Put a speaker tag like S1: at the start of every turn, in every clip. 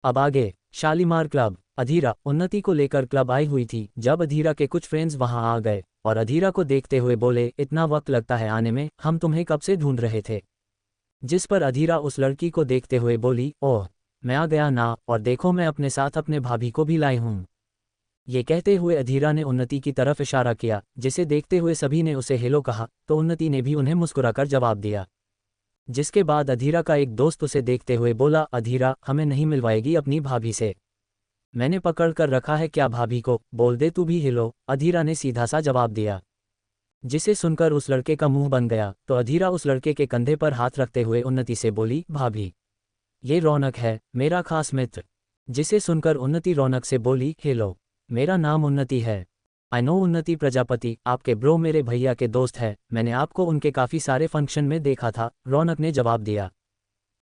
S1: अब आगे शालीमार क्लब। अधीरा उन्नति को लेकर क्लब आई हुई थी। जब अधीरा के कुछ फ्रेंड्स वहां आ गए और अधीरा को देखते हुए बोले, इतना वक्त लगता है आने में, हम तुम्हें कब से ढूंढ रहे थे। जिस पर अधीरा उस लड़की को देखते हुए बोली, ओह मैं आ गया ना, और देखो मैं अपने साथ अपने भाभी को भी लाई हूँ। ये कहते हुए अधीरा ने उन्नति की तरफ इशारा किया, जिसे देखते हुए सभी ने उसे हेलो कहा, तो उन्नति ने भी उन्हें मुस्कुराकर जवाब दिया। जिसके बाद अधीरा का एक दोस्त उसे देखते हुए बोला, अधीरा हमें नहीं मिलवाएगी अपनी भाभी से। मैंने पकड़ कर रखा है क्या भाभी को, बोल दे तू भी हेलो। अधीरा ने सीधा सा जवाब दिया, जिसे सुनकर उस लड़के का मुंह बन गया। तो अधीरा उस लड़के के कंधे पर हाथ रखते हुए उन्नति से बोली, भाभी ये रौनक है, मेरा खास मित्र। जिसे सुनकर उन्नति रौनक से बोली, हेलो मेरा नाम उन्नति है। आई नो उन्नति प्रजापति, आपके ब्रो मेरे भैया के दोस्त है, मैंने आपको उनके काफ़ी सारे फंक्शन में देखा था, रौनक ने जवाब दिया।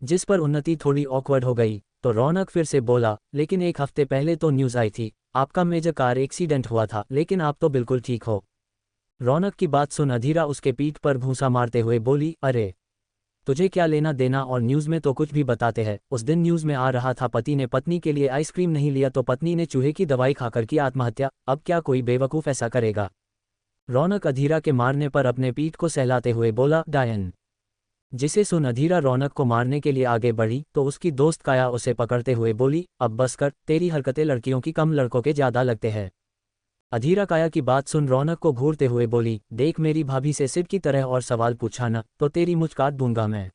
S1: जिस पर उन्नति थोड़ी ऑकवर्ड हो गई। तो रौनक फिर से बोला, लेकिन एक हफ्ते पहले तो न्यूज़ आई थी, आपका मेजर कार एक्सीडेंट हुआ था, लेकिन आप तो बिल्कुल ठीक हो। रौनक की बात सुन अधीरा उसके पीठ पर भूंसा मारते हुए बोली, अरे तुझे क्या लेना देना, और न्यूज़ में तो कुछ भी बताते हैं। उस दिन न्यूज़ में आ रहा था पति ने पत्नी के लिए आइसक्रीम नहीं लिया तो पत्नी ने चूहे की दवाई खाकर की आत्महत्या। अब क्या कोई बेवकूफ़ ऐसा करेगा। रौनक अधीरा के मारने पर अपने पीठ को सहलाते हुए बोला, डायन। जिसे सुन अधीरा रौनक को मारने के लिए आगे बढ़ी तो उसकी दोस्त काया उसे पकड़ते हुए बोली, अब बस कर, तेरी हरकतें लड़कियों की कम लड़कों के ज़्यादा लगते हैं। अधीरा काया की बात सुन रौनक को घूरते हुए बोली, देख मेरी भाभी से सिर की तरह और सवाल पूछा न तो तेरी मुझ काट दूंगा मैं।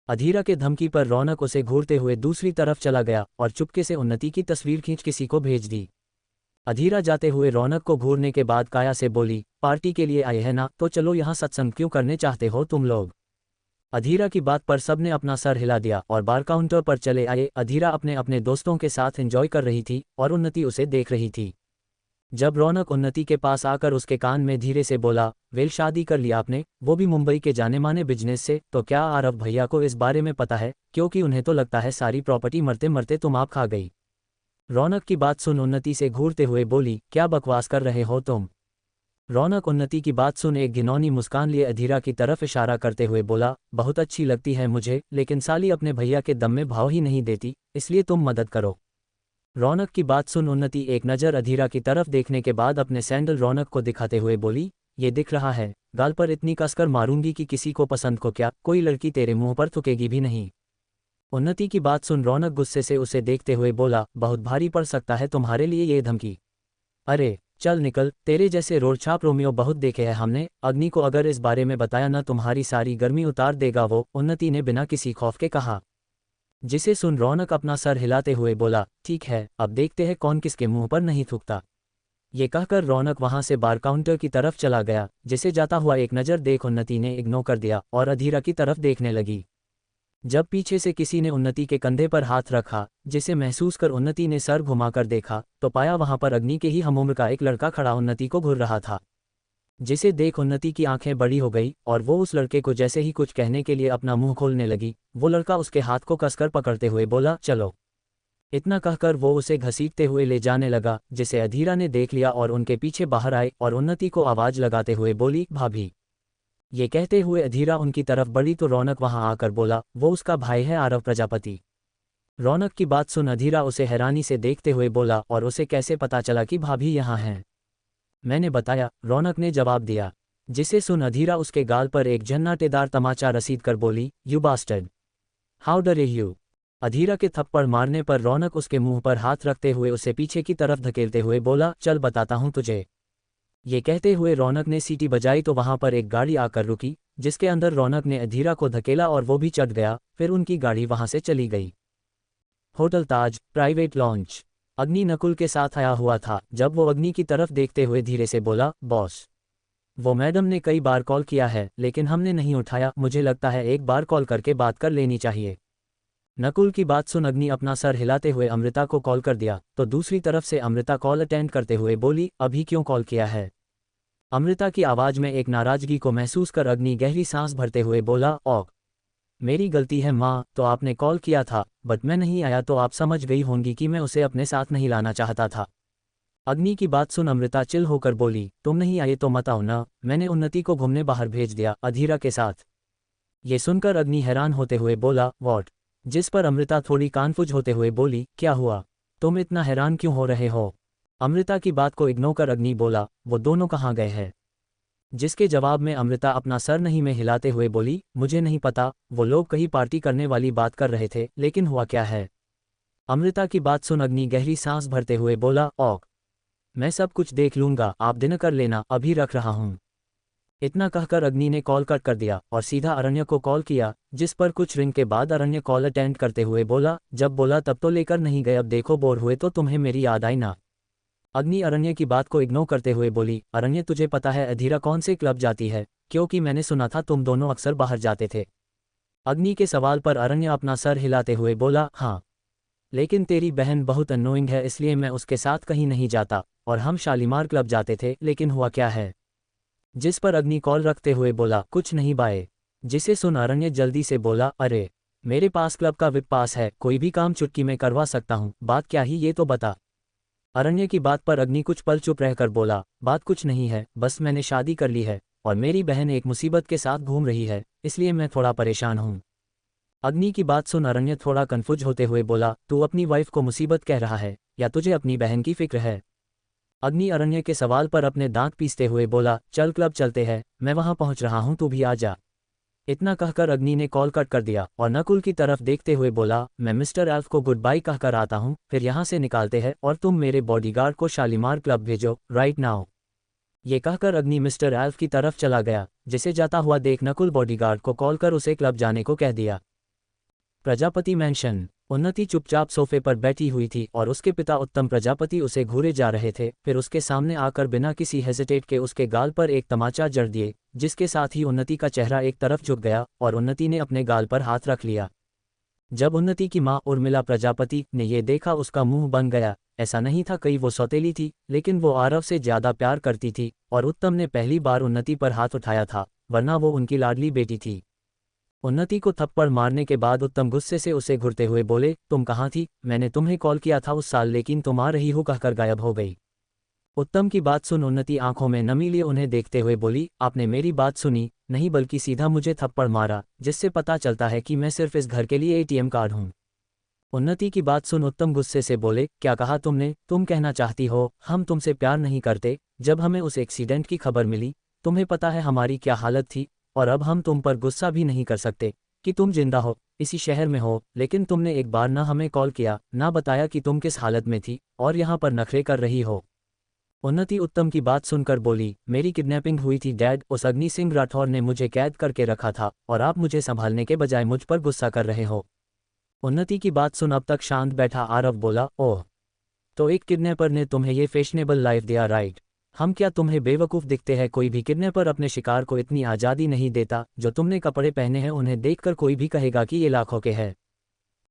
S1: अधीरा के धमकी पर रौनक उसे घूरते हुए दूसरी तरफ चला गया और चुपके से उन्नति की तस्वीर खींच किसी को भेज दी। अधीरा जाते हुए रौनक को घूरने के बाद काया से बोली, पार्टी के लिए आए हैं ना, तो चलो यहाँ सत्संग क्यों करने चाहते हो तुम लोग। अधीरा की बात पर सबने अपना सर हिला दिया और बार काउंटर पर चले आए। अधीरा अपने अपने दोस्तों के साथ एंजॉय कर रही थी और उन्नति उसे देख रही थी। जब रौनक उन्नति के पास आकर उसके कान में धीरे से बोला, वेल शादी कर लिया आपने, वो भी मुंबई के जाने माने बिजनेस से, तो क्या आरव भैया को इस बारे में पता है, क्योंकि उन्हें तो लगता है सारी प्रॉपर्टी मरते मरते तुम आप खा गई। रौनक की बात सुन उन्नति से घूरते हुए बोली, क्या बकवास कर रहे हो तुम। रौनक उन्नति की बात सुन एक घिनौनी मुस्कान लिए अधीरा की तरफ इशारा करते हुए बोला, बहुत अच्छी लगती है मुझे, लेकिन साली अपने भैया के दम में भाव ही नहीं देती, इसलिए तुम मदद करो। रौनक की बात सुन उन्नति एक नज़र अधीरा की तरफ देखने के बाद अपने सैंडल रौनक को दिखाते हुए बोली, ये दिख रहा है, गाल पर इतनी कसकर मारूंगी कि किसी को पसंद को क्या, कोई लड़की तेरे मुंह पर थूकेगी भी नहीं। उन्नति की बात सुन रौनक गुस्से से उसे देखते हुए बोला, बहुत भारी पड़ सकता है तुम्हारे लिए ये धमकी। अरे चल निकल, तेरे जैसे रोडछाप रोमियो बहुत देखे हैं हमने, अग्नि को अगर इस बारे में बताया ना तुम्हारी सारी गर्मी उतार देगा वो, उन्नति ने बिना किसी खौफ के कहा। जिसे सुन रौनक अपना सर हिलाते हुए बोला, ठीक है, अब देखते हैं कौन किसके मुंह पर नहीं थूकता। ये कहकर रौनक वहां से बार काउंटर की तरफ चला गया। जिसे जाता हुआ एक नज़र देख उन्नति ने इग्नोर कर दिया और अधीरा की तरफ देखने लगी। जब पीछे से किसी ने उन्नति के कंधे पर हाथ रखा, जिसे महसूस कर उन्नति ने सर घुमाकर देखा तो पाया वहां पर अग्नि के ही हमउम्र का एक लड़का खड़ा उन्नति को घूर रहा था। जिसे देख उन्नति की आंखें बड़ी हो गई और वो उस लड़के को जैसे ही कुछ कहने के लिए अपना मुंह खोलने लगी, वो लड़का उसके हाथ को कसकर पकड़ते हुए बोला, चलो। इतना कहकर वो उसे घसीटते हुए ले जाने लगा। जिसे अधीरा ने देख लिया और उनके पीछे बाहर आए और उन्नति को आवाज लगाते हुए बोली, भाभी। ये कहते हुए अधीरा उनकी तरफ बढ़ी तो रौनक वहां आकर बोला, वो उसका भाई है आरव प्रजापति। रौनक की बात सुन अधीरा उसे हैरानी से देखते हुए बोला, और उसे कैसे पता चला कि भाभी यहाँ हैं। मैंने बताया, रौनक ने जवाब दिया। जिसे सुन अधीरा उसके गाल पर एक झन्नाटेदार तमाचा रसीद कर बोली, you bastard, how dare you. अधीरा के थप्पड़ मारने पर रौनक उसके मुंह पर हाथ रखते हुए उसे पीछे की तरफ धकेलते हुए बोला, चल बताता हूं तुझे। ये कहते हुए रौनक ने सीटी बजाई तो वहां पर एक गाड़ी आकर रुकी, जिसके अंदर रौनक ने अधीरा को धकेला और वो भी चढ़ गया। फिर उनकी गाड़ी वहां से चली गई। होटल ताज प्राइवेट लॉन्च। अग्नि नकुल के साथ आया हुआ था। जब वो अग्नि की तरफ देखते हुए धीरे से बोला, बॉस, वो मैडम ने कई बार कॉल किया है लेकिन हमने नहीं उठाया, मुझे लगता है एक बार कॉल करके बात कर लेनी चाहिए। नकुल की बात सुन अग्नि अपना सर हिलाते हुए अमृता को कॉल कर दिया तो दूसरी तरफ से अमृता कॉल अटेंड करते हुए बोली, अभी क्यों कॉल किया है। अमृता की आवाज़ में एक नाराजगी को महसूस कर अग्नि गहरी सांस भरते हुए बोला, ओक, मेरी गलती है माँ, तो आपने कॉल किया था बट मैं नहीं आया तो आप समझ गई होंगी कि मैं उसे अपने साथ नहीं लाना चाहता था। अग्नि की बात सुन अमृता चिल होकर बोली, तुम नहीं आए तो मत आओ ना, मैंने उन्नति को घूमने बाहर भेज दिया अधीरा के साथ। ये सुनकर अग्नि हैरान होते हुए बोला, व्हाट, जिस पर अमृता थोड़ी कानफुज होते हुए बोली, क्या हुआ, तुम इतना हैरान क्यों हो रहे हो। अमृता की बात को इग्नोर कर अग्नि बोला, वो दोनों कहाँ गए हैं। जिसके जवाब में अमृता अपना सर नहीं में हिलाते हुए बोली, मुझे नहीं पता, वो लोग कहीं पार्टी करने वाली बात कर रहे थे, लेकिन हुआ क्या है। अमृता की बात सुन अग्नि गहरी सांस भरते हुए बोला, ओक, मैं सब कुछ देख लूंगा, आप डिनर कर लेना, अभी रख रहा हूँ। इतना कहकर अग्नि ने कॉल कट कर दिया और सीधा अरण्य को कॉल किया, जिस पर कुछ रिंग के बाद अरण्य कॉल अटेंड करते हुए बोला, जब बोला तब तो लेकर नहीं गए, अब देखो बोर हुए तो तुम्हें मेरी याद आई ना। अग्नि अरण्य की बात को इग्नोर करते हुए बोली, अरण्य तुझे पता है अधीरा कौन से क्लब जाती है, क्योंकि मैंने सुना था तुम दोनों अक्सर बाहर जाते थे। अग्नि के सवाल पर अरण्य अपना सर हिलाते हुए बोला, हाँ, लेकिन तेरी बहन बहुत अनोइंग है, इसलिए मैं उसके साथ कहीं नहीं जाता, और हम शालीमार क्लब जाते थे, लेकिन हुआ क्या है। जिस पर अग्नि कॉल रखते हुए बोला, कुछ नहीं बाय। जिसे सुन अरण्य जल्दी से बोला, अरे, मेरे पास क्लब का विप पास है, कोई भी काम चुटकी में करवा सकता हूँ, बात क्या ही ये तो बता। अरण्य की बात पर अग्नि कुछ पल चुप रहकर बोला, बात कुछ नहीं है, बस मैंने शादी कर ली है और मेरी बहन एक मुसीबत के साथ घूम रही है, इसलिए मैं थोड़ा परेशान हूँ। अग्नि की बात सुन अरण्य थोड़ा कन्फ्यूज होते हुए बोला, तू अपनी वाइफ को मुसीबत कह रहा है या तुझे अपनी बहन की फिक्र है। अग्नि अरण्य के सवाल पर अपने दांत पीसते हुए बोला, चल क्लब चलते हैं, मैं वहां पहुंच रहा हूं, तू भी आ जा। इतना कहकर अग्नि ने कॉल कट कर दिया और नकुल की तरफ देखते हुए बोला, मैं मिस्टर एल्फ को गुड बाय कहकर आता हूं, फिर यहां से निकालते हैं और तुम मेरे बॉडीगार्ड को शालीमार क्लब भेजो राइट नाउ। ये कहकर अग्नि मिस्टर एल्फ की तरफ चला गया, जिसे जाता हुआ देख नकुल बॉडीगार्ड को कॉल कर उसे क्लब जाने को कह दिया। प्रजापति मैंशन। उन्नति चुपचाप सोफे पर बैठी हुई थी और उसके पिता उत्तम प्रजापति उसे घूरे जा रहे थे, फिर उसके सामने आकर बिना किसी हेजिटेट के उसके गाल पर एक तमाचा जड़ दिए, जिसके साथ ही उन्नति का चेहरा एक तरफ झुक गया और उन्नति ने अपने गाल पर हाथ रख लिया। जब उन्नति की मां उर्मिला प्रजापति ने ये देखा उसका मुंह बन गया। ऐसा नहीं था कहीं वो सौतेली थी, लेकिन वो आरव से ज्यादा प्यार करती थी और उत्तम ने पहली बार उन्नति पर हाथ उठाया था, वरना वो उनकी लाडली बेटी थी। उन्नति को थप्पड़ मारने के बाद उत्तम गुस्से से उसे घूरते हुए बोले, तुम कहाँ थी, मैंने तुम्हें कॉल किया था उस साल, लेकिन तुम आ रही हो कहकर गायब हो गई। उत्तम की बात सुन उन्नति आंखों में नमी लिए उन्हें देखते हुए बोली, आपने मेरी बात सुनी नहीं बल्कि सीधा मुझे थप्पड़ मारा, जिससे पता चलता है कि मैं सिर्फ इस घर के लिए एटीएम कार्ड हूँ। उन्नति की बात सुन उत्तम गुस्से से बोले, क्या कहा तुमने, तुम कहना चाहती हो हम तुमसे प्यार नहीं करते। जब हमें उस एक्सीडेंट की खबर मिली, तुम्हें पता है हमारी क्या हालत थी, और अब हम तुम पर गुस्सा भी नहीं कर सकते कि तुम जिंदा हो, इसी शहर में हो, लेकिन तुमने एक बार ना हमें कॉल किया, ना बताया कि तुम किस हालत में थी, और यहाँ पर नखरे कर रही हो। उन्नति उत्तम की बात सुनकर बोली, मेरी किडनैपिंग हुई थी डैड, उस अग्नि सिंह राठौर ने मुझे कैद करके रखा था और आप मुझे संभालने के बजाय मुझ पर गुस्सा कर रहे हो। उन्नति की बात सुन अब तक शांत बैठा आरव बोला, ओह, तो एक किडनैपर ने तुम्हें ये फैशनेबल लाइफ दिया राइट। हम क्या तुम्हें बेवकूफ़ दिखते हैं, कोई भी किडनैपर अपने शिकार को इतनी आज़ादी नहीं देता, जो तुमने कपड़े पहने हैं उन्हें देखकर कोई भी कहेगा कि ये लाखों के हैं।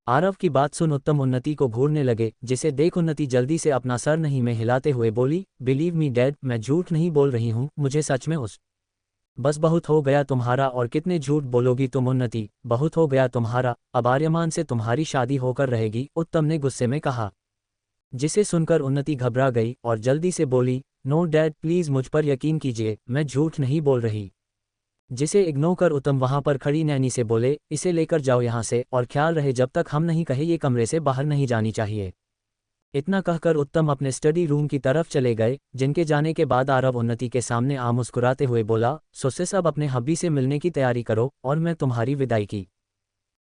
S1: आरव की बात सुन उत्तम उन्नति को घूरने लगे, जिसे देख उन्नति जल्दी से अपना सर नहीं में हिलाते हुए बोली, बिलीव मी डैड, मैं झूठ नहीं बोल रही हूँ, मुझे सच में उस बस बहुत हो गया तुम्हारा, और कितने झूठ बोलोगी तुम उन्नति, बहुत हो गया तुम्हारा, अब आर्यमान से तुम्हारी शादी होकर रहेगी, उत्तम ने गुस्से में कहा। जिसे सुनकर उन्नति घबरा गई और जल्दी से बोली, नो डैड प्लीज मुझ पर यकीन कीजिए, मैं झूठ नहीं बोल रही। जिसे इग्नोर कर उत्तम वहां पर खड़ी नैनी से बोले, इसे लेकर जाओ यहाँ से, और ख्याल रहे जब तक हम नहीं कहे ये कमरे से बाहर नहीं जानी चाहिए। इतना कहकर उत्तम अपने स्टडी रूम की तरफ चले गए, जिनके जाने के बाद आरव उन्नति के सामने आ मुस्कुराते हुए बोला, सोसिस अब अपने हब्बी से मिलने की तैयारी करो और मैं तुम्हारी विदाई की।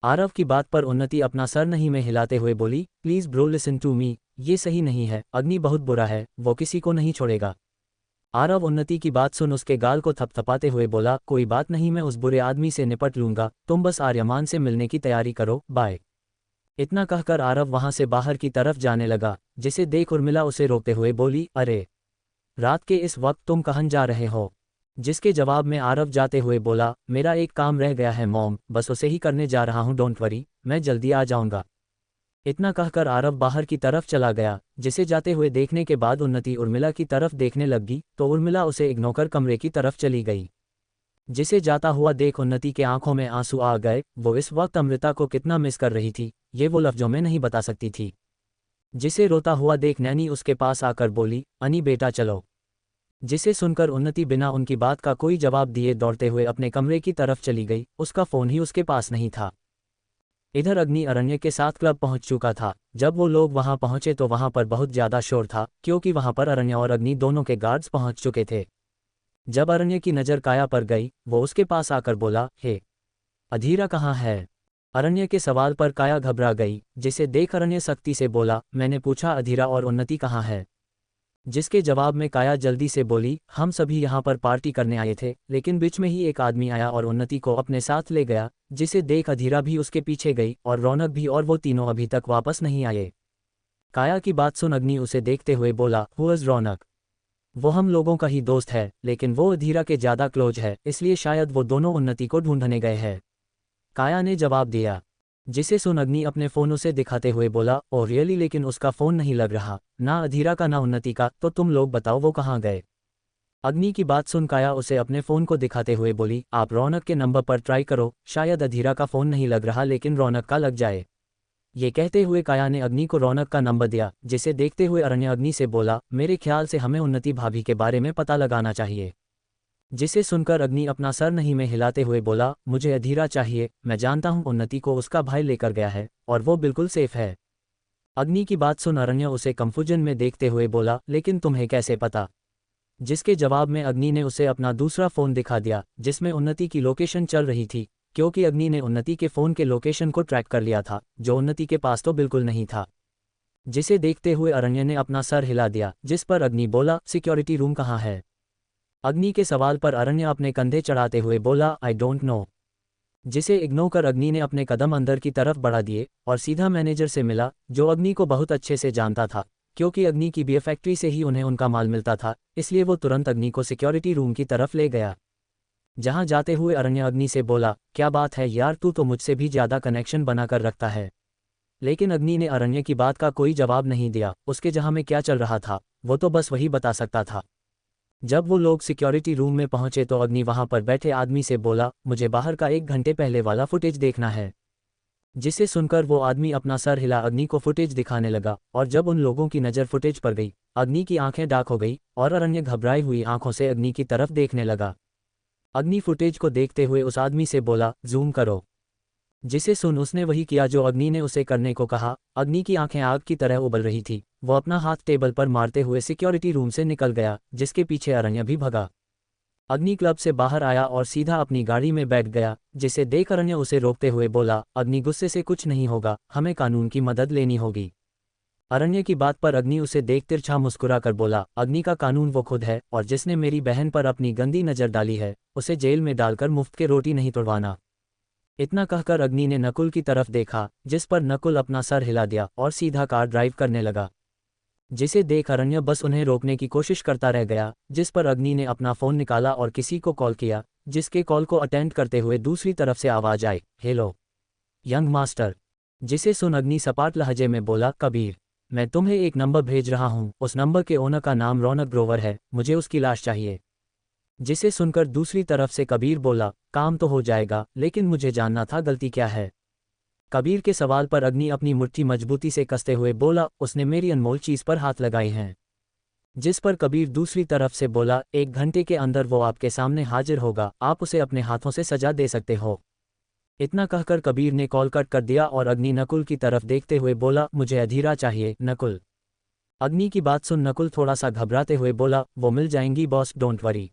S1: आरव की बात पर उन्नति अपना सर नहीं में हिलाते हुए बोली, please bro listen to me, ये सही नहीं है, अग्नि बहुत बुरा है, वो किसी को नहीं छोड़ेगा। आरव उन्नति की बात सुन उसके गाल को थपथपाते हुए बोला, कोई बात नहीं, मैं उस बुरे आदमी से निपट लूंगा, तुम बस आर्यमान से मिलने की तैयारी करो, बाय। इतना कहकर आरव वहां से बाहर की तरफ जाने लगा, जिसे देख उर्मिला उसे रोकते हुए बोली, अरे, रात के इस वक्त तुम कहाँ जा रहे हो। जिसके जवाब में आरव जाते हुए बोला, मेरा एक काम रह गया है मॉम, बस उसे ही करने जा रहा हूँ, डोंट वरी, मैं जल्दी आ जाऊंगा। इतना कहकर आरव बाहर की तरफ चला गया, जिसे जाते हुए देखने के बाद उन्नति उर्मिला की तरफ देखने लगी, तो उर्मिला उसे इग्नोर कर कमरे की तरफ चली गई। जिसे जाता हुआ देख उन्नति के आंखों में आंसू आ गए, वो इस वक्त अमृता को कितना मिस कर रही थी, ये वो लफ्जों में नहीं बता सकती थी। जिसे रोता हुआ देख नैनी उसके पास आकर बोली, अनी बेटा चलो। जिसे सुनकर उन्नति बिना उनकी बात का कोई जवाब दिए दौड़ते हुए अपने कमरे की तरफ चली गई, उसका फ़ोन ही उसके पास नहीं था। इधर अग्नि अरण्य के साथ क्लब पहुंच चुका था। जब वो लोग वहां पहुंचे तो वहां पर बहुत ज्यादा शोर था, क्योंकि वहां पर अरण्य और अग्नि दोनों के गार्ड्स पहुंच चुके थे। जब अरण्य की नज़र काया पर गई, वो उसके पास आकर बोला, हे अधीरा कहाँ है? अरण्य के सवाल पर काया घबरा गई, जिसे देख अरण्य सख्ती से बोला, मैंने पूछा अधीरा और उन्नति कहाँ है? जिसके जवाब में काया जल्दी से बोली, हम सभी यहाँ पर पार्टी करने आए थे, लेकिन बीच में ही एक आदमी आया और उन्नति को अपने साथ ले गया। जिसे देख अधीरा भी उसके पीछे गई और रौनक भी, और वो तीनों अभी तक वापस नहीं आए। काया की बात सुन अग्नि उसे देखते हुए बोला, हु इज रौनक? वो हम लोगों का ही दोस्त है, लेकिन वो अधीरा के ज़्यादा क्लोज है, इसलिए शायद वो दोनों उन्नति को ढूंढने गए हैं। काया ने जवाब दिया। जिसे सुन अग्नि अपने फ़ोन उसे दिखाते हुए बोला, ओ रियली? लेकिन उसका फ़ोन नहीं लग रहा, ना अधीरा का ना उन्नति का, तो तुम लोग बताओ वो कहाँ गए? अग्नि की बात सुन काया उसे अपने फ़ोन को दिखाते हुए बोली, आप रौनक के नंबर पर ट्राई करो, शायद अधीरा का फ़ोन नहीं लग रहा लेकिन रौनक का लग जाए। ये कहते हुए काया ने अग्नि को रौनक का नंबर दिया। जिसे देखते हुए अरण्य अग्नि से बोला, मेरे ख्याल से हमें उन्नति भाभी के बारे में पता लगाना चाहिए। जिसे सुनकर अग्नि अपना सर नहीं में हिलाते हुए बोला, मुझे अधीरा चाहिए, मैं जानता हूँ उन्नति को उसका भाई लेकर गया है और वो बिल्कुल सेफ है। अग्नि की बात सुन अरण्य उसे कंफ्यूजन में देखते हुए बोला, लेकिन तुम्हें कैसे पता? जिसके जवाब में अग्नि ने उसे अपना दूसरा फ़ोन दिखा दिया, जिसमें उन्नति की लोकेशन चल रही थी, क्योंकि अग्नि ने उन्नति के फ़ोन के लोकेशन को ट्रैक कर लिया था, जो उन्नति के पास तो बिल्कुल नहीं था। जिसे देखते हुए अरण्य ने अपना सर हिला दिया, जिस पर अग्नि बोला, सिक्योरिटी रूम कहाँ है? अग्नि के सवाल पर अरण्य अपने कंधे चढ़ाते हुए बोला, आई डोंट नो। जिसे इग्नोर कर अग्नि ने अपने कदम अंदर की तरफ बढ़ा दिए और सीधा मैनेजर से मिला, जो अग्नि को बहुत अच्छे से जानता था, क्योंकि अग्नि की बीयर फैक्ट्री से ही उन्हें उनका माल मिलता था, इसलिए वो तुरंत अग्नि को सिक्योरिटी रूम की तरफ ले गया। जहां जाते हुए अरण्य अग्नि से बोला, क्या बात है यार, तू तो मुझसे भी ज़्यादा कनेक्शन बनाकर रखता है। लेकिन अग्नि ने अरण्य की बात का कोई जवाब नहीं दिया। उसके जहां में क्या चल रहा था वो तो बस वही बता सकता था। जब वो लोग सिक्योरिटी रूम में पहुंचे तो अग्नि वहां पर बैठे आदमी से बोला, मुझे बाहर का 1 घंटे पहले वाला फुटेज देखना है। जिसे सुनकर वो आदमी अपना सर हिला अग्नि को फुटेज दिखाने लगा, और जब उन लोगों की नज़र फुटेज पर गई, अग्नि की आंखें डार्क हो गई और अरण्य घबराई हुई आंखों से अग्नि की तरफ देखने लगा। अग्नि फुटेज को देखते हुए उस आदमी से बोला, जूम करो। जिसे सुन उसने वही किया जो अग्नि ने उसे करने को कहा। अग्नि की आंखें आग की तरह उबल रही थी। वो अपना हाथ टेबल पर मारते हुए सिक्योरिटी रूम से निकल गया, जिसके पीछे अरण्य भी भगा। अग्नि क्लब से बाहर आया और सीधा अपनी गाड़ी में बैठ गया। जिसे देख अरण्य उसे रोकते हुए बोला, अग्नि गुस्से से कुछ नहीं होगा, हमें कानून की मदद लेनी होगी। अरण्य की बात पर अग्नि उसे देख तिरछा मुस्कुरा कर बोला, अग्नि का कानून वो खुद है, और जिसने मेरी बहन पर अपनी गंदी नज़र डाली है उसे जेल में डालकर मुफ्त के रोटी नहीं तोड़वाना। इतना कहकर अग्नि ने नकुल की तरफ देखा, जिस पर नकुल अपना सर हिला दिया और सीधा कार ड्राइव करने लगा। जिसे देख अरण्य बस उन्हें रोकने की कोशिश करता रह गया, जिस पर अग्नि ने अपना फ़ोन निकाला और किसी को कॉल किया, जिसके कॉल को अटेंड करते हुए दूसरी तरफ से आवाज़ आई, हेलो यंग मास्टर। जिसे सुन अग्नि सपाट लहजे में बोला, कबीर, मैं तुम्हें एक नंबर भेज रहा हूँ, उस नंबर के ओनर का नाम रौनक ग्रोवर है, मुझे उसकी लाश चाहिए। जिसे सुनकर दूसरी तरफ से कबीर बोला, काम तो हो जाएगा, लेकिन मुझे जानना था गलती क्या है। कबीर के सवाल पर अग्नि अपनी मुट्ठी मजबूती से कसते हुए बोला, उसने मेरी अनमोल चीज़ पर हाथ लगाए हैं। जिस पर कबीर दूसरी तरफ से बोला, 1 घंटे के अंदर वो आपके सामने हाजिर होगा, आप उसे अपने हाथों से सजा दे सकते हो। इतना कहकर कबीर ने कॉल कट कर दिया और अग्नि नकुल की तरफ देखते हुए बोला, मुझे अधीरा चाहिए नकुल। अग्नि की बात सुन नकुल थोड़ा सा घबराते हुए बोला, वो मिल जाएंगी बॉस, डोंट वरी।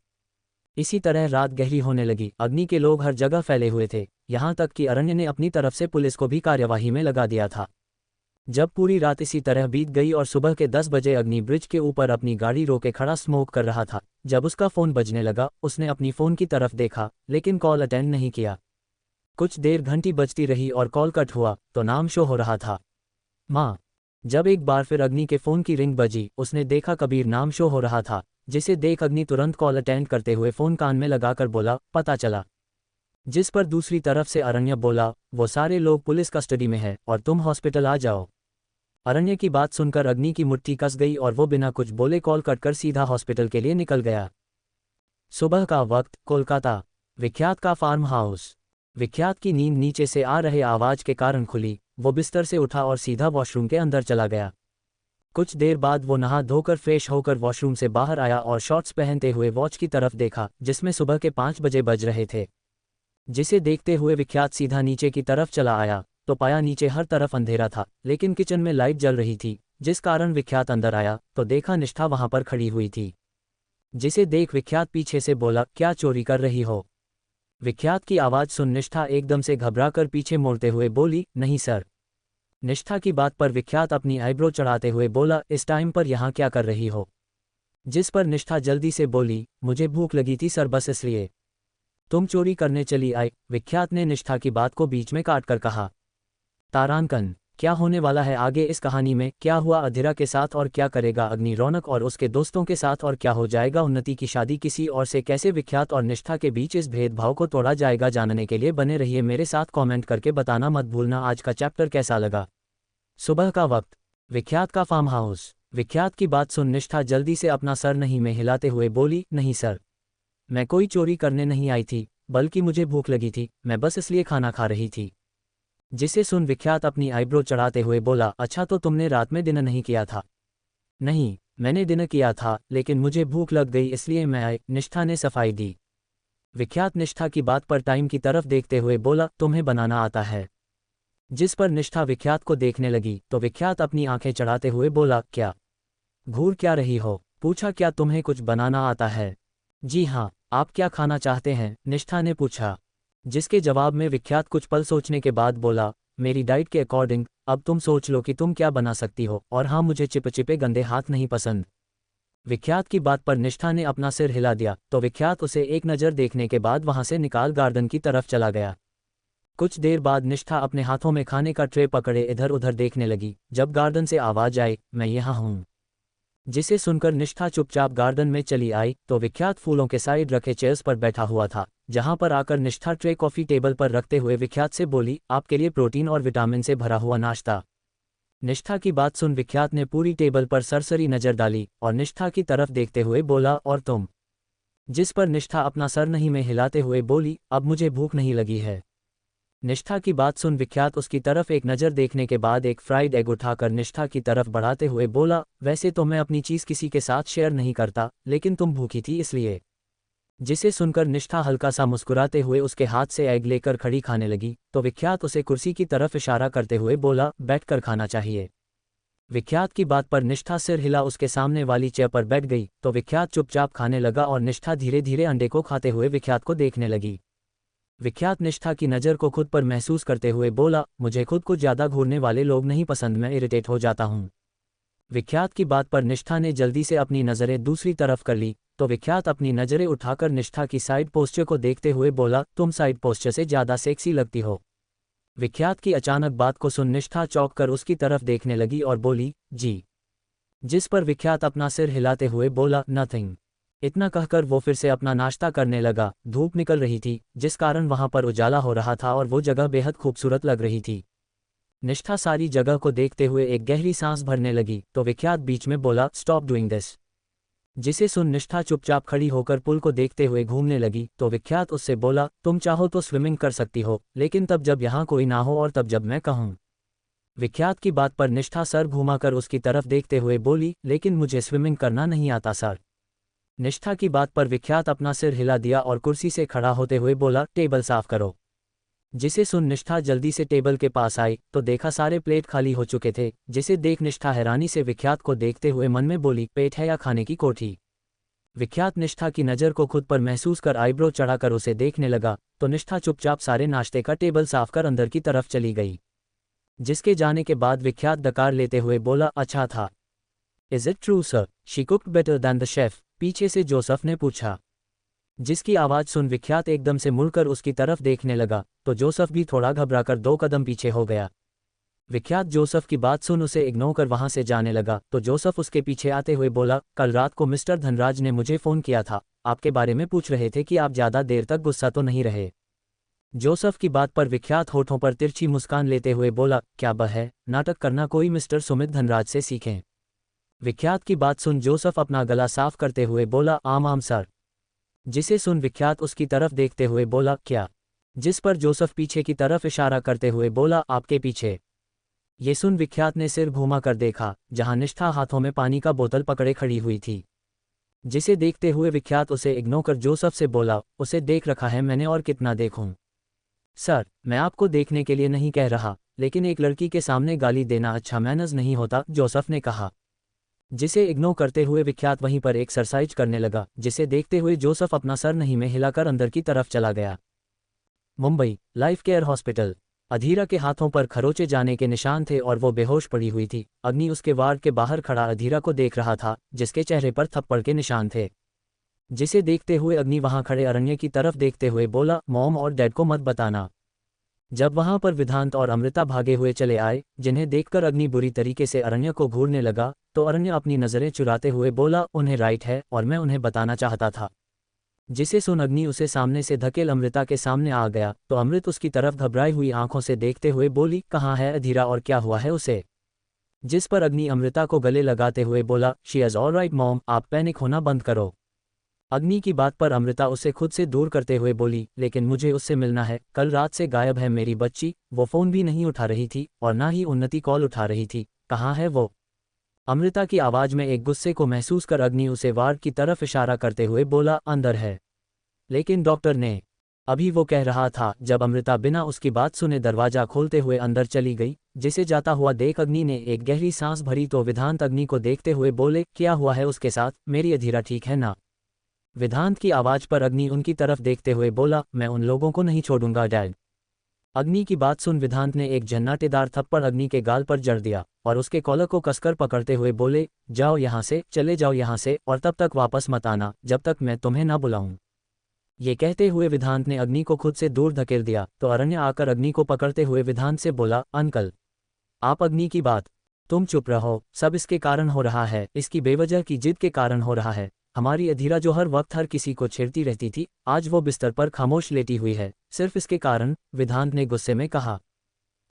S1: इसी तरह रात गहरी होने लगी। अग्नि के लोग हर जगह फैले हुए थे, यहाँ तक कि अरण्य ने अपनी तरफ से पुलिस को भी कार्यवाही में लगा दिया था। जब पूरी रात इसी तरह बीत गई और सुबह के 10 बजे अग्नि ब्रिज के ऊपर अपनी गाड़ी रोके खड़ा स्मोक कर रहा था, जब उसका फ़ोन बजने लगा उसने अपनी फ़ोन की तरफ देखा, लेकिन कॉल अटेंड नहीं किया। कुछ देर घंटी बजती रही और कॉल कट हुआ तो नाम शो हो रहा था, माँ। जब एक बार फिर अग्नि के फ़ोन की रिंग बजी, उसने देखा कबीर नाम शो हो रहा था। जिसे देख अग्नि तुरंत कॉल अटेंड करते हुए फ़ोन कान में लगाकर बोला, पता चला। जिस पर दूसरी तरफ से अरण्य बोला, वो सारे लोग पुलिस कस्टडी में है और तुम हॉस्पिटल आ जाओ। अरण्य की बात सुनकर अग्नि की मुट्ठी कस गई और वो बिना कुछ बोले कॉल कट कर सीधा हॉस्पिटल के लिए निकल गया। सुबह का वक्त, कोलकाता। विख्यात का फार्म हाउस। विख्यात की नींद नीचे से आ रहे आवाज़ के कारण खुली। वो बिस्तर से उठा और सीधा वॉशरूम के अंदर चला गया। कुछ देर बाद वो नहा धोकर फ्रेश होकर वॉशरूम से बाहर आया और शॉर्ट्स पहनते हुए वॉच की तरफ देखा, जिसमें सुबह के 5 बजे बज रहे थे। जिसे देखते हुए विख्यात सीधा नीचे की तरफ चला आया तो पाया नीचे हर तरफ अंधेरा था, लेकिन किचन में लाइट जल रही थी, जिस कारण विख्यात अंदर आया तो देखा निष्ठा वहां पर खड़ी हुई थी। जिसे देख विख्यात पीछे से बोला, क्या चोरी कर रही हो? विख्यात की आवाज़ सुन निष्ठा एकदम से घबराकर पीछे मोड़ते हुए बोली, नहीं सर। निष्ठा की बात पर विख्यात अपनी आईब्रो चढ़ाते हुए बोला, इस टाइम पर यहाँ क्या कर रही हो? जिस पर निष्ठा जल्दी से बोली, मुझे भूख लगी थी सर, बस इसलिए। तुम चोरी करने चली आई? विख्यात ने निष्ठा की बात को बीच में काटकर कहा। तारांकन, क्या होने वाला है आगे इस कहानी में? क्या हुआ अधीरा के साथ और क्या करेगा अग्नि रौनक और उसके दोस्तों के साथ, और क्या हो जाएगा उन्नति की शादी किसी और से? कैसे विख्यात और निष्ठा के बीच इस भेदभाव को तोड़ा जाएगा? जानने के लिए बने रहिए मेरे साथ, कमेंट करके बताना मत भूलना आज का चैप्टर कैसा लगा। सुबह का वक्त, विख्यात का फार्म हाउस। विख्यात की बात सुन निष्ठा जल्दी से अपना सर नहीं में हिलाते हुए बोली, नहीं सर, मैं कोई चोरी करने नहीं आई थी, बल्कि मुझे भूख लगी थी, मैं बस इसलिए खाना खा रही थी। जिसे सुन विख्यात अपनी आईब्रो चढ़ाते हुए बोला, अच्छा तो तुमने रात में डिनर नहीं किया था? नहीं, मैंने डिनर किया था, लेकिन मुझे भूख लग गई इसलिए मैं आई, निष्ठा ने सफाई दी। विख्यात निष्ठा की बात पर टाइम की तरफ देखते हुए बोला, तुम्हें बनाना आता है? जिस पर निष्ठा विख्यात को देखने लगी तो विख्यात अपनी आंखें चढ़ाते हुए बोला, क्या घूर क्या रही हो? पूछा, क्या तुम्हें कुछ बनाना आता है? जी हाँ, आप क्या खाना चाहते हैं? निष्ठा ने पूछा। जिसके जवाब में विख्यात कुछ पल सोचने के बाद बोला, मेरी डाइट के अकॉर्डिंग अब तुम सोच लो कि तुम क्या बना सकती हो, और हाँ, मुझे चिपचिपे गंदे हाथ नहीं पसंद। विख्यात की बात पर निष्ठा ने अपना सिर हिला दिया तो विख्यात उसे एक नज़र देखने के बाद वहां से निकाल गार्डन की तरफ चला गया। कुछ देर बाद निष्ठा अपने हाथों में खाने का ट्रे पकड़े इधर उधर देखने लगी, जब गार्डन से आवाज आई, मैं यहाँ हूँ। जिसे सुनकर निष्ठा चुपचाप गार्डन में चली आई तो विख्यात फूलों के साइड रखे चेयर्स पर बैठा हुआ था, जहां पर आकर निष्ठा ट्रे कॉफी टेबल पर रखते हुए विख्यात से बोली, आपके लिए प्रोटीन और विटामिन से भरा हुआ नाश्ता। निष्ठा की बात सुन विख्यात ने पूरी टेबल पर सरसरी नजर डाली और निष्ठा की तरफ देखते हुए बोला, और तुम? जिस पर निष्ठा अपना सर नहीं में हिलाते हुए बोली, अब मुझे भूख नहीं लगी है। निष्ठा की बात सुन विख्यात उसकी तरफ एक नज़र देखने के बाद एक फ्राइड एग उठाकर निष्ठा की तरफ बढ़ाते हुए बोला, वैसे तो मैं अपनी चीज़ किसी के साथ शेयर नहीं करता, लेकिन तुम भूखी थी इसलिए। जिसे सुनकर निष्ठा हल्का सा मुस्कुराते हुए उसके हाथ से एग लेकर खड़ी खाने लगी तो विख्यात उसे कुर्सी की तरफ इशारा करते हुए बोला, बैठकर खाना चाहिए। विख्यात की बात पर निष्ठा सिर हिला उसके सामने वाली चेयर पर बैठ गई तो विख्यात चुपचाप खाने लगा और निष्ठा धीरे धीरे अंडे को खाते हुए विख्यात को देखने लगी। विख्यात निष्ठा की नज़र को खुद पर महसूस करते हुए बोला, मुझे खुद को ज़्यादा घूरने वाले लोग नहीं पसंद, मैं इरिटेट हो जाता हूँ। विख्यात की बात पर निष्ठा ने जल्दी से अपनी नज़रें दूसरी तरफ कर ली तो विख्यात अपनी नज़रें उठाकर निष्ठा की साइड पोस्चर को देखते हुए बोला, तुम साइड पोस्चर से ज़्यादा सेक्सी लगती हो। विख्यात की अचानक बात को सुन निष्ठा चौंक कर उसकी तरफ देखने लगी और बोली, जी। जिस पर विख्यात अपना सिर हिलाते हुए बोला, नथिंग। इतना कहकर वो फिर से अपना नाश्ता करने लगा। धूप निकल रही थी, जिस कारण वहां पर उजाला हो रहा था और वो जगह बेहद खूबसूरत लग रही थी। निष्ठा सारी जगह को देखते हुए एक गहरी सांस भरने लगी तो विख्यात बीच में बोला, स्टॉप डूइंग दिस। जिसे सुन निष्ठा चुपचाप खड़ी होकर पुल को देखते हुए घूमने लगी तो विख्यात उससे बोला, तुम चाहो तो स्विमिंग कर सकती हो, लेकिन तब जब यहाँ कोई ना हो और तब जब मैं कहूँ। विख्यात की बात पर निष्ठा सर घुमाकर उसकी तरफ देखते हुए बोली, लेकिन मुझे स्विमिंग करना नहीं आता सर। निष्ठा की बात पर विख्यात अपना सिर हिला दिया और कुर्सी से खड़ा होते हुए बोला, टेबल साफ करो। जिसे सुन निष्ठा जल्दी से टेबल के पास आई तो देखा सारे प्लेट खाली हो चुके थे। जिसे देख निष्ठा हैरानी से विख्यात को देखते हुए मन में बोली, पेट है या खाने की कोठी? विख्यात निष्ठा की नज़र को खुद पर महसूस कर आईब्रो चढ़ाकर उसे देखने लगा तो निष्ठा चुपचाप सारे नाश्ते का टेबल साफ कर अंदर की तरफ चली गई। जिसके जाने के बाद विख्यात डकार लेते हुए बोला, अच्छा था। Is it true sir, she cooked better than the chef? पीछे से जोसेफ ने पूछा। जिसकी आवाज़ सुन विख्यात एकदम से मुड़कर उसकी तरफ देखने लगा तो जोसेफ भी थोड़ा घबराकर 2 कदम पीछे हो गया। विख्यात जोसेफ की बात सुन उसे इग्नोर कर वहां से जाने लगा तो जोसेफ उसके पीछे आते हुए बोला, कल रात को मिस्टर धनराज ने मुझे फ़ोन किया था, आपके बारे में पूछ रहे थे कि आप ज़्यादा देर तक गुस्सा तो नहीं रहे। जोसेफ की बात पर विख्यात होठों पर तिरछी मुस्कान लेते हुए बोला, क्या बह है, नाटक करना कोई मिस्टर सुमित धनराज से सीखें। विख्यात की बात सुन जोसेफ अपना गला साफ करते हुए बोला, आम आम सर। जिसे सुन विख्यात उसकी तरफ देखते हुए बोला, क्या? जिस पर जोसेफ पीछे की तरफ इशारा करते हुए बोला, आपके पीछे। ये सुन विख्यात ने सिर घुमा कर देखा जहां निष्ठा हाथों में पानी का बोतल पकड़े खड़ी हुई थी। जिसे देखते हुए विख्यात उसे इग्नोर कर जोसेफ से बोला, उसे देख रखा है मैंने और कितना देखूं? सर, मैं आपको देखने के लिए नहीं कह रहा, लेकिन एक लड़की के सामने गाली देना अच्छा मैनर्स नहीं होता, जोसेफ ने कहा। जिसे इग्नोर करते हुए विख्यात वहीं पर एक्सरसाइज करने लगा, जिसे देखते हुए जोसेफ अपना सर नहीं में हिलाकर अंदर की तरफ चला गया। Mumbai life care hospital. Adhira के हाथों पर खरोचे जाने के निशान थे और वो बेहोश पड़ी हुई थी। अग्नि उसके वार्ड के बाहर खड़ा अधीरा को देख रहा था, जिसके चेहरे पर थप्पड़ के निशान थे। जिसे देखते हुए अग्नि वहां खड़े अरण्य की तरफ देखते हुए बोला, मॉम और डैड को मत बताना। जब वहां पर विधांत और अमृता भागे हुए चले आए, जिन्हें देखकर अग्नि बुरी तरीके से अरण्य को घूरने लगा, तो अरण्य अपनी नजरें चुराते हुए बोला, उन्हें राइट है और मैं उन्हें बताना चाहता था। जिसे सुन अग्नि उसे सामने से धकेल अमृता के सामने आ गया, तो अमृत उसकी तरफ घबराई हुई आंखों से देखते हुए बोली, कहाँ है अधीरा और क्या हुआ है उसे। जिस पर अग्नि अमृता को गले लगाते हुए बोला, she is all right mom, आप पैनिक होना बंद करो। अग्नि की बात पर अमृता उसे खुद से दूर करते हुए बोली, लेकिन मुझे उससे मिलना है, कल रात से गायब है मेरी बच्ची, वो फ़ोन भी नहीं उठा रही थी और ना ही उन्नति कॉल उठा रही थी, कहाँ है वो। अमृता की आवाज़ में एक गुस्से को महसूस कर अग्नि उसे वार्ड की तरफ इशारा करते हुए बोला, अंदर है। लेकिन डॉक्टर ने। अभी वो कह रहा था जब अमृता बिना उसकी बात सुने दरवाजा खोलते हुए अंदर चली गई। जिसे जाता हुआ देख अग्नि ने एक गहरी सांस भरी तो विधांत अग्नि को देखते हुए बोले, क्या हुआ है उसके साथ, मेरी अधीरा ठीक है ना। विधांत की आवाज पर अग्नि उनकी तरफ देखते हुए बोला, मैं उन लोगों को नहीं छोड़ूंगा डैड। अग्नि की बात सुन विधांत ने एक झन्नाटेदार थप्पड़ अग्नि के गाल पर जड़ दिया और उसके कॉलर को कसकर पकड़ते हुए बोले, जाओ यहाँ से, चले जाओ यहाँ से और तब तक वापस मत आना जब तक मैं तुम्हें ना बुलाऊं। ये कहते हुए विधांत ने अग्नि को खुद से दूर धकेल दिया तो अरण्य आकर अग्नि को पकड़ते हुए विधांत से बोला, अंकल आप अग्नि की बात। तुम चुप रहो, सब इसके कारण हो रहा है, इसकी बेवजह की जिद के कारण हो रहा है। हमारी अधीरा जो हर वक्त हर किसी को छेड़ती रहती थी, आज वो बिस्तर पर खामोश लेटी हुई है, सिर्फ इसके कारण, विधांत ने गुस्से में कहा।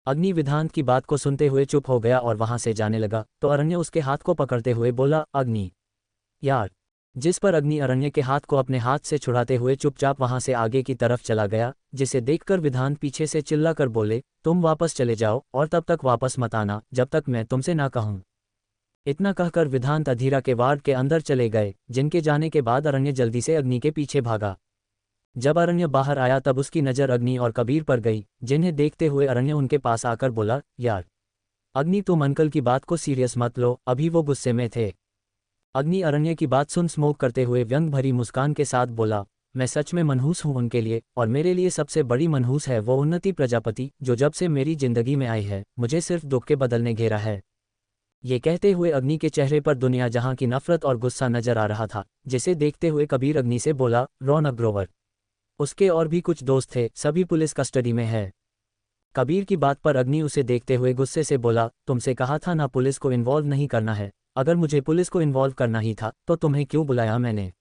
S1: अग्नि विधांत की बात को सुनते हुए चुप हो गया और वहां से जाने लगा तो अरण्य उसके हाथ को पकड़ते हुए बोला, अग्नि यार। जिस पर अग्नि अरण्य के हाथ को अपने हाथ से छुड़ाते हुए चुपचाप वहां से आगे की तरफ चला गया। जिसे देखकर विधांत पीछे से चिल्लाकर बोले, तुम वापस चले जाओ और तब तक वापस मत आना जब तक मैं तुमसे ना कहूं। इतना कहकर विधांत अधीरा के वार्ड के अंदर चले गए, जिनके जाने के बाद अरण्य जल्दी से अग्नि के पीछे भागा। जब अरण्य बाहर आया तब उसकी नज़र अग्नि और कबीर पर गई, जिन्हें देखते हुए अरण्य उनके पास आकर बोला, यार अग्नि तुम अंकल की बात को सीरियस मत लो, अभी वो गुस्से में थे। अग्नि अरण्य की बात सुन स्मोक करते हुए व्यंग भरी मुस्कान के साथ बोला, मैं सच में मनहूस हूं उनके लिए, और मेरे लिए सबसे बड़ी मनहूस है वो उन्नति प्रजापति, जो जब से मेरी जिंदगी में आई है मुझे सिर्फ दुख के बदलने घेरा है। ये कहते हुए अग्नि के चेहरे पर दुनिया जहां की नफरत और गुस्सा नजर आ रहा था। जिसे देखते हुए कबीर अग्नि से बोला, रौनक ग्रोवर, उसके और भी कुछ दोस्त थे, सभी पुलिस कस्टडी में है। कबीर की बात पर अग्नि उसे देखते हुए गुस्से से बोला, तुमसे कहा था ना पुलिस को इन्वॉल्व नहीं करना है, अगर मुझे पुलिस को इन्वॉल्व करना ही था तो तुम्हें क्यों बुलाया मैंने।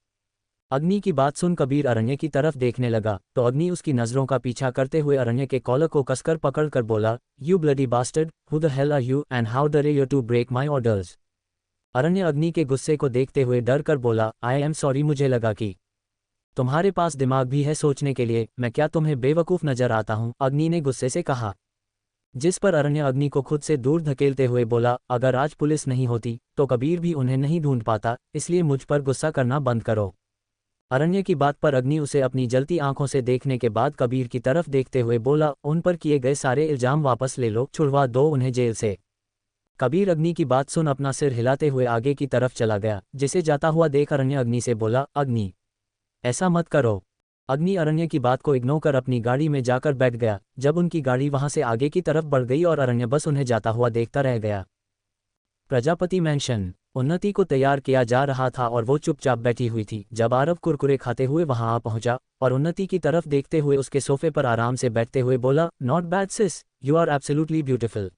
S1: अग्नि की बात सुन कबीर अरण्य की तरफ देखने लगा तो अग्नि उसकी नजरों का पीछा करते हुए अरण्य के कॉलर को कसकर पकड़कर बोला, you bloody bastard, who the hell are you and how dare you to break my orders. Aranya Agni के गुस्से को देखते हुए डर कर बोला, आई एम सॉरी, मुझे लगा कि तुम्हारे पास दिमाग भी है सोचने के लिए, मैं क्या तुम्हें बेवकूफ़ नजर आता हूं, अग्नि ने गुस्से से कहा। जिस पर अरण्य अग्नि को खुद से दूर धकेलते हुए बोला, अगर आज पुलिस नहीं होती तो कबीर भी उन्हें नहीं ढूंढ पाता, इसलिए मुझ पर गुस्सा करना बंद करो। अरण्य की बात पर अग्नि उसे अपनी जलती आंखों से देखने के बाद कबीर की तरफ देखते हुए बोला, उन पर किए गए सारे इल्जाम वापस ले लो, छुड़वा दो उन्हें जेल से। कबीर अग्नि की बात सुन अपना सिर हिलाते हुए आगे की तरफ चला गया। जिसे जाता हुआ देख अरण्य अग्नि से बोला, अग्नि ऐसा मत करो। अग्नि अरण्य की बात को इग्नोर कर अपनी गाड़ी में जाकर बैठ गया। जब उनकी गाड़ी वहां से आगे की तरफ बढ़ गई और अरण्य बस उन्हें जाता हुआ देखता रह गया। प्रजापति मैंशन। उन्नति को तैयार किया जा रहा था और वो चुपचाप बैठी हुई थी जब आरव कुरकुरे खाते हुए वहां आ पहुंचा और उन्नति की तरफ देखते हुए उसके सोफे पर आराम से बैठते हुए बोला, not bad sis, you are absolutely beautiful.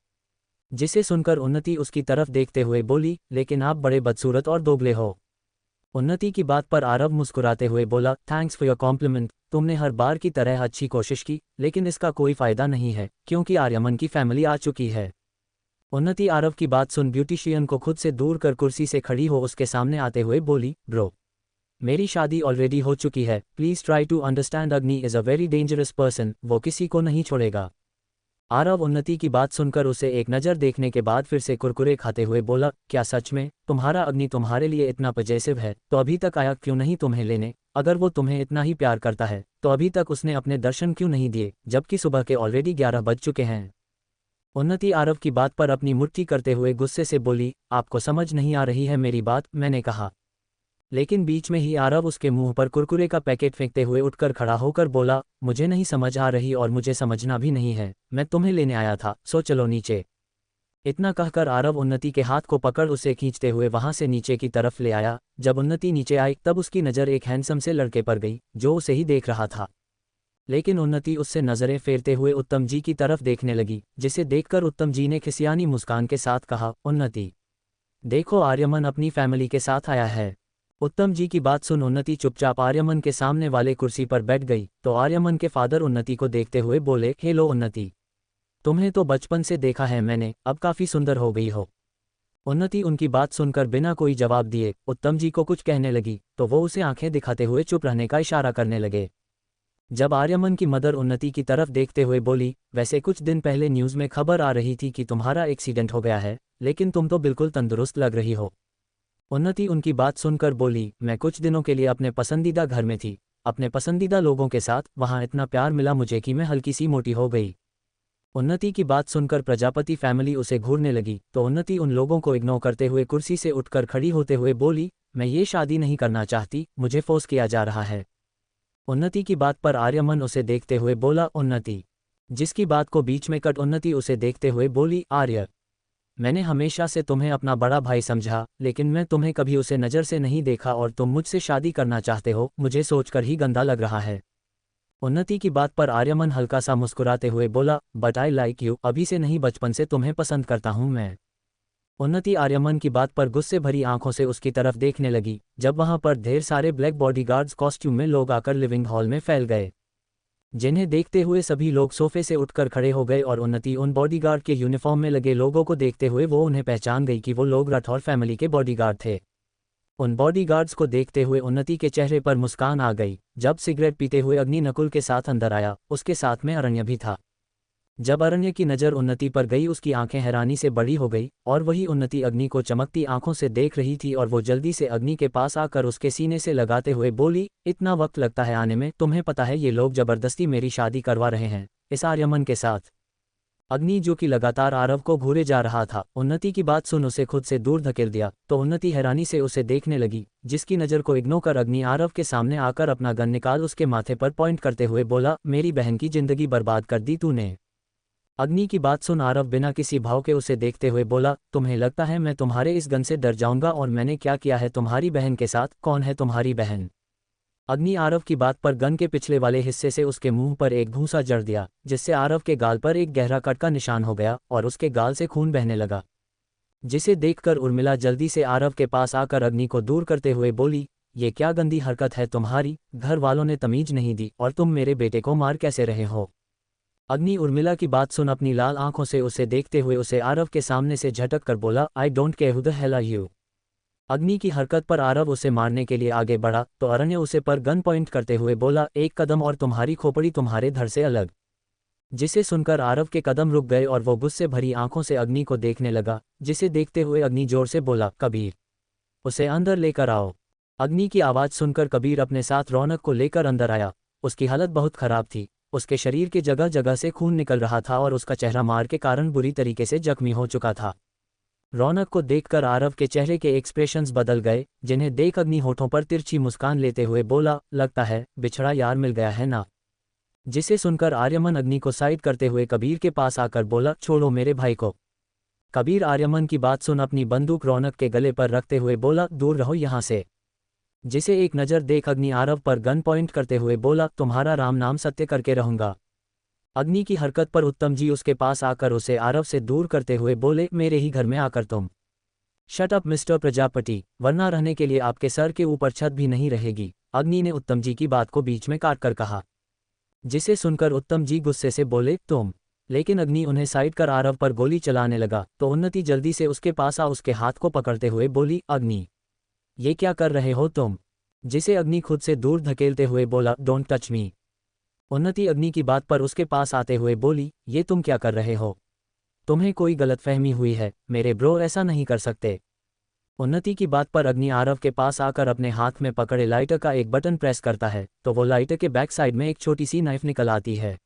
S1: जिसे सुनकर उन्नति उसकी तरफ देखते हुए बोली, लेकिन आप बड़े बदसूरत और दोगले हो। उन्नति की बात पर आरव मुस्कुराते हुए बोला, थैंक्स फॉर योर कॉम्प्लीमेंट, तुमने हर बार की तरह अच्छी कोशिश की, लेकिन इसका कोई फायदा नहीं है क्योंकि आर्यमन की फैमिली आ चुकी है। उन्नति आरव की बात सुन ब्यूटिशियन को खुद से दूर कर कुर्सी से खड़ी हो उसके सामने आते हुए बोली, ब्रो मेरी शादी ऑलरेडी हो चुकी है, प्लीज ट्राई टू अंडरस्टैंड, अग्नि is a very dangerous person, वो किसी को नहीं छोड़ेगा। आरव उन्नति की बात सुनकर उसे एक नज़र देखने के बाद फिर से कुरकुरे खाते हुए बोला, क्या सच में तुम्हारा अग्नि तुम्हारे लिए इतना पजेसिव है तो अभी तक आया क्यों नहीं तुम्हें लेने। अगर वो तुम्हें इतना ही प्यार करता है तो अभी तक उसने अपने दर्शन क्यों नहीं दिए, जबकि सुबह के ऑलरेडी 11 बज चुके हैं। उन्नति आरव की बात पर अपनी मुट्ठी करते हुए गुस्से से बोली, आपको समझ नहीं आ रही है मेरी बात, मैंने कहा। लेकिन बीच में ही आरव उसके मुंह पर कुरकुरे का पैकेट फेंकते हुए उठकर खड़ा होकर बोला, मुझे नहीं समझ आ रही और मुझे समझना भी नहीं है, मैं तुम्हें लेने आया था, सो चलो नीचे। इतना कहकर आरव उन्नति के हाथ को पकड़ उसे खींचते हुए वहां से नीचे की तरफ ले आया। जब उन्नति नीचे आई तब उसकी नज़र एक हैंडसम से लड़के पर गई जो उसे ही देख रहा था। लेकिन उन्नति उससे नजरें फेरते हुए उत्तम जी की तरफ देखने लगी, जिसे देखकर उत्तम जी ने खिसियानी मुस्कान के साथ कहा, उन्नति देखो आर्यमन अपनी फैमिली के साथ आया है। उत्तम जी की बात सुन उन्नति चुपचाप आर्यमन के सामने वाले कुर्सी पर बैठ गई तो आर्यमन के फादर उन्नति को देखते हुए बोले, हेलो उन्नति, तुम्हें तो बचपन से देखा है मैंने, अब काफी सुंदर हो गई हो। उन्नति उनकी बात सुनकर बिना कोई जवाब दिए उत्तम जी को कुछ कहने लगी तो वो उसे आंखें दिखाते हुए चुप रहने का इशारा करने लगे। जब आर्यमन की मदर उन्नति की तरफ देखते हुए बोली, वैसे कुछ दिन पहले न्यूज़ में खबर आ रही थी कि तुम्हारा एक्सीडेंट हो गया है, लेकिन तुम तो बिल्कुल तंदुरुस्त लग रही हो। उन्नति उनकी बात सुनकर बोली, मैं कुछ दिनों के लिए अपने पसंदीदा घर में थी, अपने पसंदीदा लोगों के साथ, वहाँ इतना प्यार मिला मुझे कि मैं हल्की सी मोटी हो गई। उन्नति की बात सुनकर प्रजापति फैमिली उसे घूरने लगी तो उन्नति उन लोगों को इग्नोर करते हुए कुर्सी से उठकर खड़ी होते हुए बोली, मैं ये शादी नहीं करना चाहती, मुझे फोर्स किया जा रहा है। उन्नति की बात पर आर्यमन उसे देखते हुए बोला, उन्नति, जिसकी बात को बीच में कट उन्नति उसे देखते हुए बोली, आर्य, मैंने हमेशा से तुम्हें अपना बड़ा भाई समझा, लेकिन मैं तुम्हें कभी उसे नज़र से नहीं देखा और तुम मुझसे शादी करना चाहते हो, मुझे सोचकर ही गंदा लग रहा है। उन्नति की बात पर आर्यमन हल्का सा मुस्कुराते हुए बोला, बट आई लाइक यू, अभी से नहीं बचपन से तुम्हें पसंद करता हूं मैं। उन्नति आर्यमन की बात पर गुस्से भरी आंखों से उसकी तरफ देखने लगी जब वहां पर ढेर सारे ब्लैक बॉडीगार्ड्स कॉस्ट्यूम में लोग आकर लिविंग हॉल में फैल गए, जिन्हें देखते हुए सभी लोग सोफे से उठकर खड़े हो गए और उन्नति उन बॉडीगार्ड के यूनिफॉर्म में लगे लोगों को देखते हुए वो उन्हें पहचान गई कि वो लोग राठौर फैमिली के बॉडीगार्ड थे। उन बॉडीगार्ड्स को देखते हुए उन्नति के चेहरे पर मुस्कान आ गई। जब सिगरेट पीते हुए अग्नि नकुल के साथ अंदर आया, उसके साथ में अरण्य भी था। जब अरण्य की नज़र उन्नति पर गई उसकी आंखें हैरानी से बड़ी हो गई और वही उन्नति अग्नि को चमकती आंखों से देख रही थी और वो जल्दी से अग्नि के पास आकर उसके सीने से लगाते हुए बोली, इतना वक्त लगता है आने में, तुम्हें पता है ये लोग जबरदस्ती मेरी शादी करवा रहे हैं इस आर्यमन के साथ। अग्नि जो कि लगातार आरव को घूरे जा रहा था, उन्नति की बात सुन उसे खुद से दूर धकेल दिया तो उन्नति हैरानी से उसे देखने लगी, जिसकी नज़र को इग्नोर कर अग्नि आरव के सामने आकर अपना गन निकाल उसके माथे पर पॉइंट करते हुए बोला, मेरी बहन की जिंदगी बर्बाद कर दी तूने। अग्नि की बात सुन आरव बिना किसी भाव के उसे देखते हुए बोला, तुम्हें लगता है मैं तुम्हारे इस गन से डर जाऊंगा और मैंने क्या किया है तुम्हारी बहन के साथ, कौन है तुम्हारी बहन? अग्नि आरव की बात पर गन के पिछले वाले हिस्से से उसके मुंह पर एक घूंसा जड़ दिया, जिससे आरव के गाल पर एक गहरा कट का निशान हो गया और उसके गाल से खून बहने लगा, जिसे देखकर उर्मिला जल्दी से आरव के पास आकर अग्नि को दूर करते हुए बोली, ये क्या गंदी हरकत है तुम्हारी, घर वालों ने तमीज नहीं दी और तुम मेरे बेटे को मार कैसे रहे हो? अग्नि उर्मिला की बात सुन अपनी लाल आंखों से उसे देखते हुए उसे आरव के सामने से झटक कर बोला, I don't care who the hell are you. Agni की हरकत पर आरव उसे मारने के लिए आगे बढ़ा तो अरण्य उसे पर गन पॉइंट करते हुए बोला, एक कदम और तुम्हारी खोपड़ी तुम्हारे धड़ से अलग। जिसे सुनकर आरव के कदम रुक गए और वो गुस्से भरी आंखों से अग्नि को देखने लगा, जिसे देखते हुए अग्नि जोर से बोला, कबीर, उसे अंदर लेकर आओ। अग्नि की आवाज़ सुनकर कबीर अपने साथ रौनक को लेकर अंदर आया। उसकी हालत बहुत खराब थी, उसके शरीर के जगह जगह से खून निकल रहा था और उसका चेहरा मार के कारण बुरी तरीके से जख्मी हो चुका था। रौनक को देखकर आरव के चेहरे के एक्सप्रेशंस बदल गए, जिन्हें देख अग्नि होठों पर तिरछी मुस्कान लेते हुए बोला, लगता है बिछड़ा यार मिल गया है ना। जिसे सुनकर आर्यमन अग्नि को साइड करते हुए कबीर के पास आकर बोला, छोड़ो मेरे भाई को। कबीर आर्यमन की बात सुन अपनी बंदूक रौनक के गले पर रखते हुए बोला, दूर रहो यहाँ से। जिसे एक नज़र देख अग्नि आरव पर गन पॉइंट करते हुए बोला, तुम्हारा राम नाम सत्य करके रहूंगा। अग्नि की हरकत पर उत्तम जी उसके पास आकर उसे आरव से दूर करते हुए बोले, मेरे ही घर में आकर तुम। शट अप मिस्टर प्रजापति, वरना रहने के लिए आपके सर के ऊपर छत भी नहीं रहेगी। अग्नि ने उत्तम जी की बात को बीच में काट कर कहा। जिसे सुनकर उत्तम जी गुस्से से बोले, तुम। लेकिन अग्नि उन्हें साइड कर आरव पर गोली चलाने लगा तो उन्नति जल्दी से उसके पास आ उसके हाथ को पकड़ते हुए बोली, अग्नि, ये क्या कर रहे हो तुम? जिसे अग्नि खुद से दूर धकेलते हुए बोला, डोंट टच मी। उन्नति अग्नि की बात पर उसके पास आते हुए बोली, ये तुम क्या कर रहे हो? तुम्हें कोई गलतफहमी हुई है, मेरे ब्रो ऐसा नहीं कर सकते। उन्नति की बात पर अग्नि आरव के पास आकर अपने हाथ में पकड़े लाइटर का एक बटन प्रेस करता है तो वो लाइटर के बैक साइड में एक छोटी सी नाइफ निकल आती है।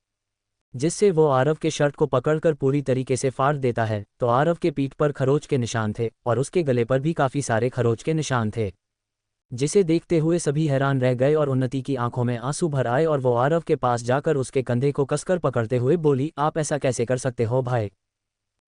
S1: जिससे वो आरव के शर्ट को पकड़कर पूरी तरीके से फाड़ देता है। तो आरव के पीठ पर खरोच के निशान थे और उसके गले पर भी काफ़ी सारे खरोच के निशान थे, जिसे देखते हुए सभी हैरान रह गए और उन्नति की आंखों में आंसू भर आए और वो आरव के पास जाकर उसके कंधे को कसकर पकड़ते हुए बोली, आप ऐसा कैसे कर सकते हो भाई।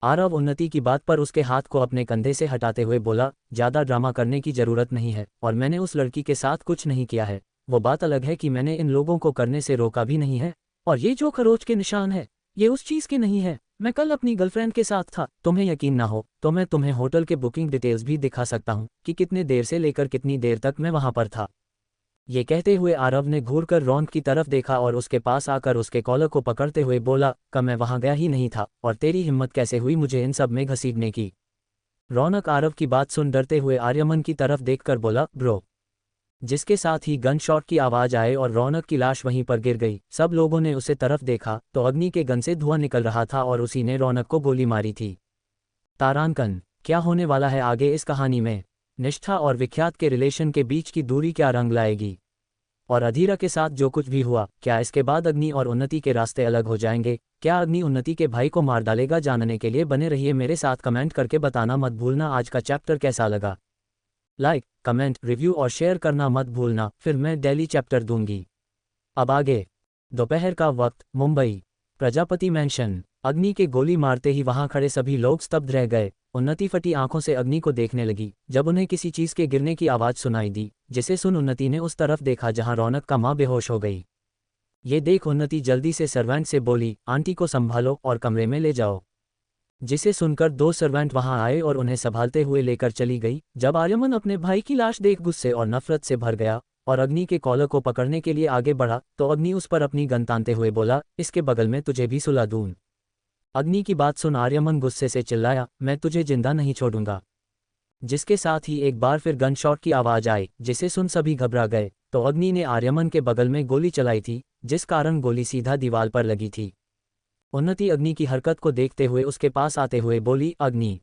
S1: आरव उन्नति की बात पर उसके हाथ को अपने कंधे से हटाते हुए बोला, ज़्यादा ड्रामा करने की ज़रूरत नहीं है और मैंने उस लड़की के साथ कुछ नहीं किया है। वो बात अलग है कि मैंने इन लोगों को करने से रोका भी नहीं है। और ये जो खरोच के निशान है ये उस चीज़ के नहीं है। मैं कल अपनी गर्लफ्रेंड के साथ था। तुम्हें यकीन ना हो तो मैं तुम्हें होटल के बुकिंग डिटेल्स भी दिखा सकता हूँ कि कितने देर से लेकर कितनी देर तक मैं वहाँ पर था। ये कहते हुए आरव ने घूरकर रौनक की तरफ देखा और उसके पास आकर उसके कॉलर को पकड़ते हुए बोला, कि मैं वहां गया ही नहीं था और तेरी हिम्मत कैसे हुई मुझे इन सब में घसीटने की। रौनक आरव की बात सुन डरते हुए आर्यमन की तरफ देखकर बोला, ब्रो। जिसके साथ ही गन शॉट की आवाज़ आए और रौनक की लाश वहीं पर गिर गई। सब लोगों ने उसे तरफ देखा तो अग्नि के गन से धुआं निकल रहा था और उसी ने रौनक को गोली मारी थी। तारांकन, क्या होने वाला है आगे इस कहानी में? निष्ठा और विख्यात के रिलेशन के बीच की दूरी क्या रंग लाएगी? और अधीरा के साथ जो कुछ भी हुआ, क्या इसके बाद अग्नि और उन्नति के रास्ते अलग हो जाएंगे? क्या अग्नि उन्नति के भाई को मार डालेगा? जानने के लिए बने रहिए मेरे साथ। कमेंट करके बताना मत भूलना आज का चैप्टर कैसा लगा। लाइक, कमेंट, रिव्यू और शेयर करना मत भूलना, फिर मैं डेली चैप्टर दूंगी। अब आगे। दोपहर का वक्त, मुंबई। प्रजापति मैंशन। अग्नि के गोली मारते ही वहां खड़े सभी लोग स्तब्ध रह गए। उन्नति फटी आंखों से अग्नि को देखने लगी। जब उन्हें किसी चीज के गिरने की आवाज सुनाई दी, जिसे सुन उन्नति ने उस तरफ देखा जहां रौनक का मां बेहोश हो गई। ये देख उन्नति जल्दी से सर्वेंट से बोली, आंटी को संभालो और कमरे में ले जाओ। जिसे सुनकर दो सर्वेंट वहां आए और उन्हें संभालते हुए लेकर चली गई। जब आर्यमन अपने भाई की लाश देख गुस्से और नफरत से भर गया और अग्नि के कॉलर को पकड़ने के लिए आगे बढ़ा तो अग्नि उस पर अपनी गन तानते हुए बोला, इसके बगल में तुझे भी सुला दूं। अग्नि की बात सुन आर्यमन गुस्से से चिल्लाया, मैं तुझे जिंदा नहीं छोड़ूंगा। जिसके साथ ही एक बार फिर गन शॉट की आवाज आई, जिसे सुन सभी घबरा गए। तो अग्नि ने आर्यमन के बगल में गोली चलाई थी, जिस कारण गोली सीधा दीवार पर लगी थी। उन्नति अग्नि की हरकत को देखते हुए उसके पास आते हुए बोली, अग्नि,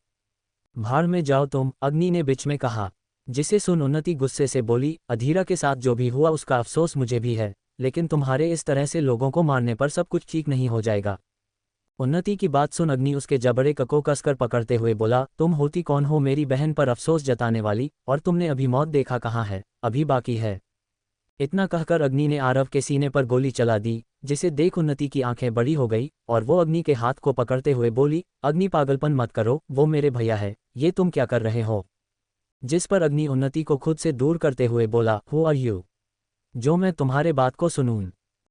S1: भाड़ में जाओ तुम। अग्नि ने बीच में कहा। जिसे सुन उन्नति गुस्से से बोली, अधीरा के साथ जो भी हुआ उसका अफसोस मुझे भी है, लेकिन तुम्हारे इस तरह से लोगों को मारने पर सब कुछ ठीक नहीं हो जाएगा। उन्नति की बात सुन अग्नि उसके जबड़े को कसकर पकड़ते हुए बोला, तुम होती कौन हो मेरी बहन पर अफसोस जताने वाली, और तुमने अभी मौत देखा कहाँ है? अभी बाकी है। इतना कहकर अग्नि ने आरव के सीने पर गोली चला दी, जिसे देख उन्नति की आंखें बड़ी हो गई और वो अग्नि के हाथ को पकड़ते हुए बोली, अग्नि पागलपन मत करो, वो मेरे भैया है, ये तुम क्या कर रहे हो? जिस पर अग्नि उन्नति को खुद से दूर करते हुए बोला, हु आर यू, जो मैं तुम्हारे बात को सुनूं?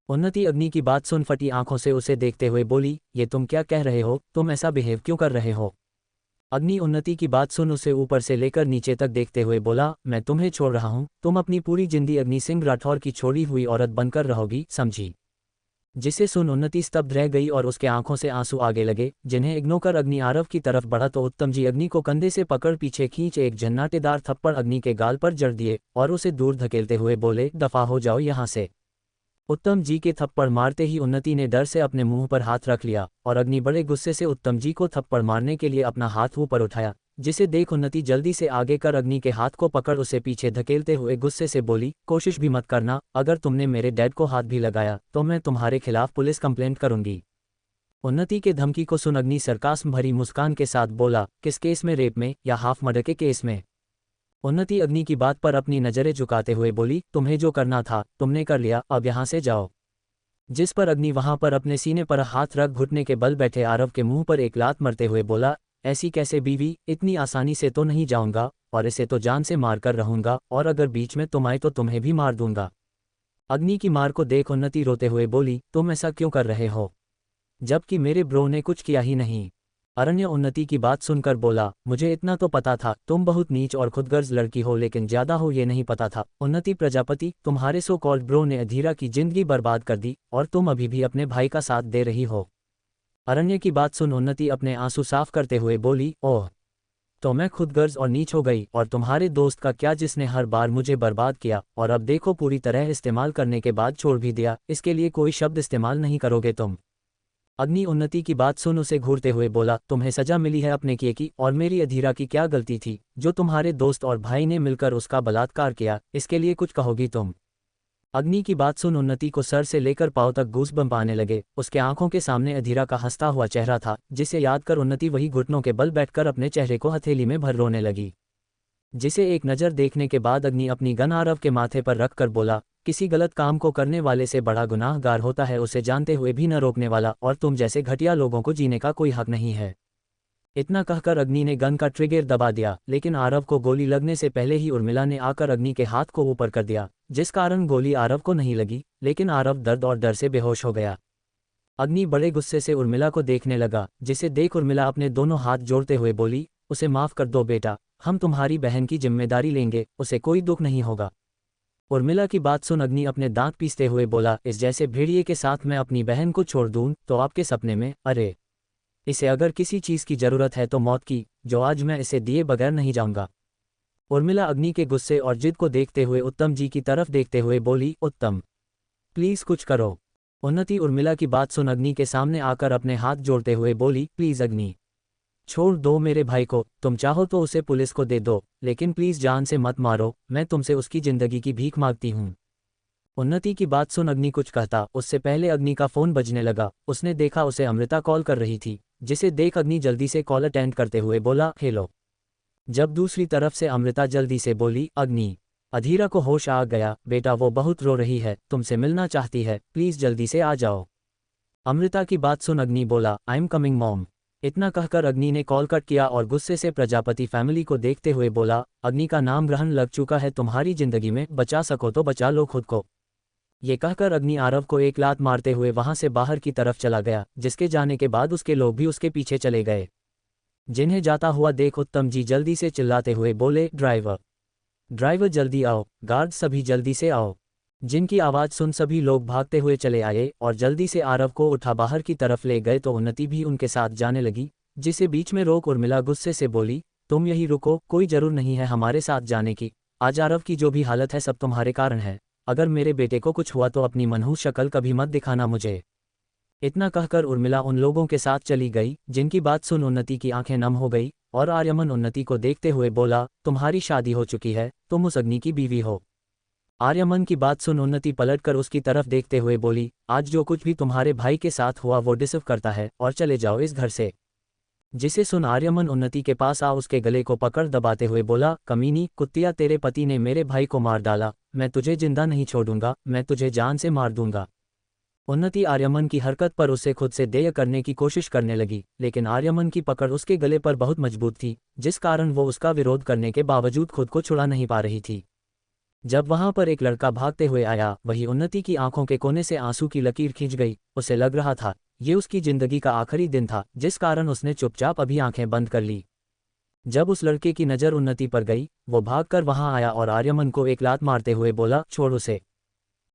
S1: उन्नति अग्नि की बात सुन फटी आंखों से उसे देखते हुए बोली, ये तुम क्या कह रहे हो? तुम ऐसा बिहेव क्यों कर रहे हो? अग्नि उन्नति की बात सुन उसे ऊपर से लेकर नीचे तक देखते हुए बोला, मैं तुम्हें छोड़ रहा हूं, तुम अपनी पूरी जिंदगी अग्नि सिंह राठौर की छोड़ी हुई औरत बनकर रहोगी, समझी? जिसे सुन उन्नति स्तब्ध रह गई और उसके आंखों से आंसू आगे लगे, जिन्हें इग्नोर कर अग्नि आरव की तरफ बढ़ा तो उत्तम जी अग्नि को कंधे से पकड़ पीछे खींच एक झन्नाटेदार थप्पड़ अग्नि के गाल पर जड़ दिए और उसे दूर धकेलते हुए बोले, दफा हो जाओ यहां से। उत्तम जी के थप्पड़ मारते ही उन्नति ने डर से अपने मुंह पर हाथ रख लिया और अग्नि बड़े गुस्से से उत्तम जी को थप्पड़ मारने के लिए अपना हाथ ऊपर उठाया। जिसे देख उन्नति जल्दी से आगे कर अग्नि के हाथ को पकड़ उसे पीछे धकेलते हुए गुस्से से बोली, कोशिश भी मत करना, अगर तुमने मेरे डैड को हाथ भी लगाया तो मैं तुम्हारे खिलाफ पुलिस कंप्लेंट करूंगी। उन्नति के धमकी को सुन अग्नि सरकास्म भरी मुस्कान के साथ बोला, किस केस में? रेप में या हाफ मर्डर के केस में? उन्नति अग्नि की बात पर अपनी नजरें झुकाते हुए बोली, तुम्हें जो करना था तुमने कर लिया, अब यहां से जाओ। जिस पर अग्नि वहां पर अपने सीने पर हाथ रख घुटने के बल बैठे आरव के मुंह पर एक लात मरते हुए बोला, ऐसी कैसे बीवी, इतनी आसानी से तो नहीं जाऊंगा और इसे तो जान से मार कर रहूंगा, और अगर बीच में तुम आए तो तुम्हें भी मार दूंगा। अग्नि की मार को देख उन्नति रोते हुए बोली, तुम ऐसा क्यों कर रहे हो, जबकि मेरे ब्रो ने कुछ किया ही नहीं। अरण्य उन्नति की बात सुनकर बोला, मुझे इतना तो पता था तुम बहुत नीच और खुदगर्ज लड़की हो, लेकिन ज्यादा हो ये नहीं पता था। उन्नति प्रजापति, तुम्हारे सो कॉल्ड ब्रो ने अधीरा की जिंदगी बर्बाद कर दी और तुम अभी भी अपने भाई का साथ दे रही हो। अरण्य की बात सुन उन्नति अपने आंसू साफ करते हुए बोली, ओह, तो मैं खुदगर्ज और नीच हो गई, और तुम्हारे दोस्त का क्या जिसने हर बार मुझे बर्बाद किया और अब देखो पूरी तरह इस्तेमाल करने के बाद छोड़ भी दिया, इसके लिए कोई शब्द इस्तेमाल नहीं करोगे तुम? अग्नि उन्नति की बात सुन उसे घूरते हुए बोला, तुम्हें सजा मिली है अपने किए की, और मेरी अधीरा की क्या गलती थी जो तुम्हारे दोस्त और भाई ने मिलकर उसका बलात्कार किया, इसके लिए कुछ कहोगी तुम? अग्नि की बात सुन उन्नति को सर से लेकर पांव तक गूज़बम्प आने लगे। उसके आंखों के सामने अधीरा का हंसता हुआ चेहरा था, जिसे याद कर उन्नति वही घुटनों के बल बैठकर अपने चेहरे को हथेली में भर रोने लगी। जिसे एक नज़र देखने के बाद अग्नि अपनी गन आरव के माथे पर रखकर बोला, किसी गलत काम को करने वाले से बड़ा गुनाहगार होता है उसे जानते हुए भी न रोकने वाला, और तुम जैसे घटिया लोगों को जीने का कोई हक नहीं है। इतना कहकर अग्नि ने गन का ट्रिगर दबा दिया, लेकिन आरव को गोली लगने से पहले ही उर्मिला ने आकर अग्नि के हाथ को ऊपर कर दिया, जिस कारण गोली आरव को नहीं लगी, लेकिन आरव दर्द और डर से बेहोश हो गया। अग्नि बड़े गुस्से से उर्मिला को देखने लगा, जिसे देख उर्मिला अपने दोनों हाथ जोड़ते हुए बोली, उसे माफ़ कर दो बेटा, हम तुम्हारी बहन की जिम्मेदारी लेंगे, उसे कोई दुख नहीं होगा। उर्मिला की बात सुन अग्नि अपने दांत पीसते हुए बोला, इस जैसे भेड़िए के साथ मैं अपनी बहन को छोड़ दूं तो आपके सपने में, अरे इसे अगर किसी चीज़ की ज़रूरत है तो मौत की, जो आज मैं इसे दिए बगैर नहीं जाऊंगा। उर्मिला अग्नि के गुस्से और जिद को देखते हुए उत्तम जी की तरफ देखते हुए बोली, उत्तम प्लीज़ कुछ करो। उन्नति उर्मिला की बात सुन अग्नि के सामने आकर अपने हाथ जोड़ते हुए बोली, प्लीज़ अग्नि छोड़ दो मेरे भाई को, तुम चाहो तो उसे पुलिस को दे दो, लेकिन प्लीज़ जान से मत मारो, मैं तुमसे उसकी ज़िंदगी की भीख मांगती हूँ। उन्नति की बात सुन अग्नि कुछ कहता उससे पहले अग्नि का फ़ोन बजने लगा। उसने देखा उसे अमृता कॉल कर रही थी, जिसे देख अग्नि जल्दी से कॉल अटेंड करते हुए बोला, हेलो। जब दूसरी तरफ से अमृता जल्दी से बोली, अग्नि अधीरा को होश आ गया बेटा, वो बहुत रो रही है, तुमसे मिलना चाहती है, प्लीज़ जल्दी से आ जाओ। अमृता की बात सुन अग्नि बोला, आई एम कमिंग मॉम। इतना कहकर अग्नि ने कॉल कट किया और गुस्से से प्रजापति फैमिली को देखते हुए बोला, अग्नि का नाम ग्रहण लग चुका है तुम्हारी जिंदगी में, बचा सको तो बचा लो खुद को। ये कहकर अग्नि आरव को एक लात मारते हुए वहां से बाहर की तरफ चला गया, जिसके जाने के बाद उसके लोग भी उसके पीछे चले गए। जिन्हें जाता हुआ देख उत्तम जी जल्दी से चिल्लाते हुए बोले, ड्राइवर जल्दी आओ, गार्ड सभी जल्दी से आओ। जिनकी आवाज़ सुन सभी लोग भागते हुए चले आए और जल्दी से आरव को उठा बाहर की तरफ ले गए तो उन्नति भी उनके साथ जाने लगी, जिसे बीच में रोक उर्मिला गुस्से से बोली, तुम यही रुको, कोई जरूर नहीं है हमारे साथ जाने की, आज आरव की जो भी हालत है सब तुम्हारे कारण है, अगर मेरे बेटे को कुछ हुआ तो अपनी मनहूस शक्ल कभी मत दिखाना मुझे। इतना कहकर उर्मिला उन लोगों के साथ चली गई, जिनकी बात सुन उन्नति की आंखें नम हो गई और आर्यमन उन्नति को देखते हुए बोला, तुम्हारी शादी हो चुकी है, तुम उस अग्नि की बीवी हो। आर्यमन की बात सुन उन्नति पलटकर उसकी तरफ देखते हुए बोली, आज जो कुछ भी तुम्हारे भाई के साथ हुआ वो डिसर्व करता है, और चले जाओ इस घर से। जिसे सुन आर्यमन उन्नति के पास आ उसके गले को पकड़ दबाते हुए बोला, कमीनी कुत्तिया, तेरे पति ने मेरे भाई को मार डाला, मैं तुझे जिंदा नहीं छोड़ूंगा, मैं तुझे जान से मार दूंगा। उन्नति आर्यमन की हरकत पर उसे खुद से देय करने की कोशिश करने लगी, लेकिन आर्यमन की पकड़ उसके गले पर बहुत मजबूत थी, जिस कारण वो उसका विरोध करने के बावजूद खुद को छुड़ा नहीं पा रही थी। जब वहां पर एक लड़का भागते हुए आया, वही उन्नति की आंखों के कोने से आंसू की लकीर खींच गई। उसे लग रहा था ये उसकी जिंदगी का आखिरी दिन था, जिस कारण उसने चुपचाप अभी आंखें बंद कर ली। जब उस लड़के की नज़र उन्नति पर गई, वो भागकर वहां आया और आर्यमन को एक लात मारते हुए बोला, छोड़ उसे।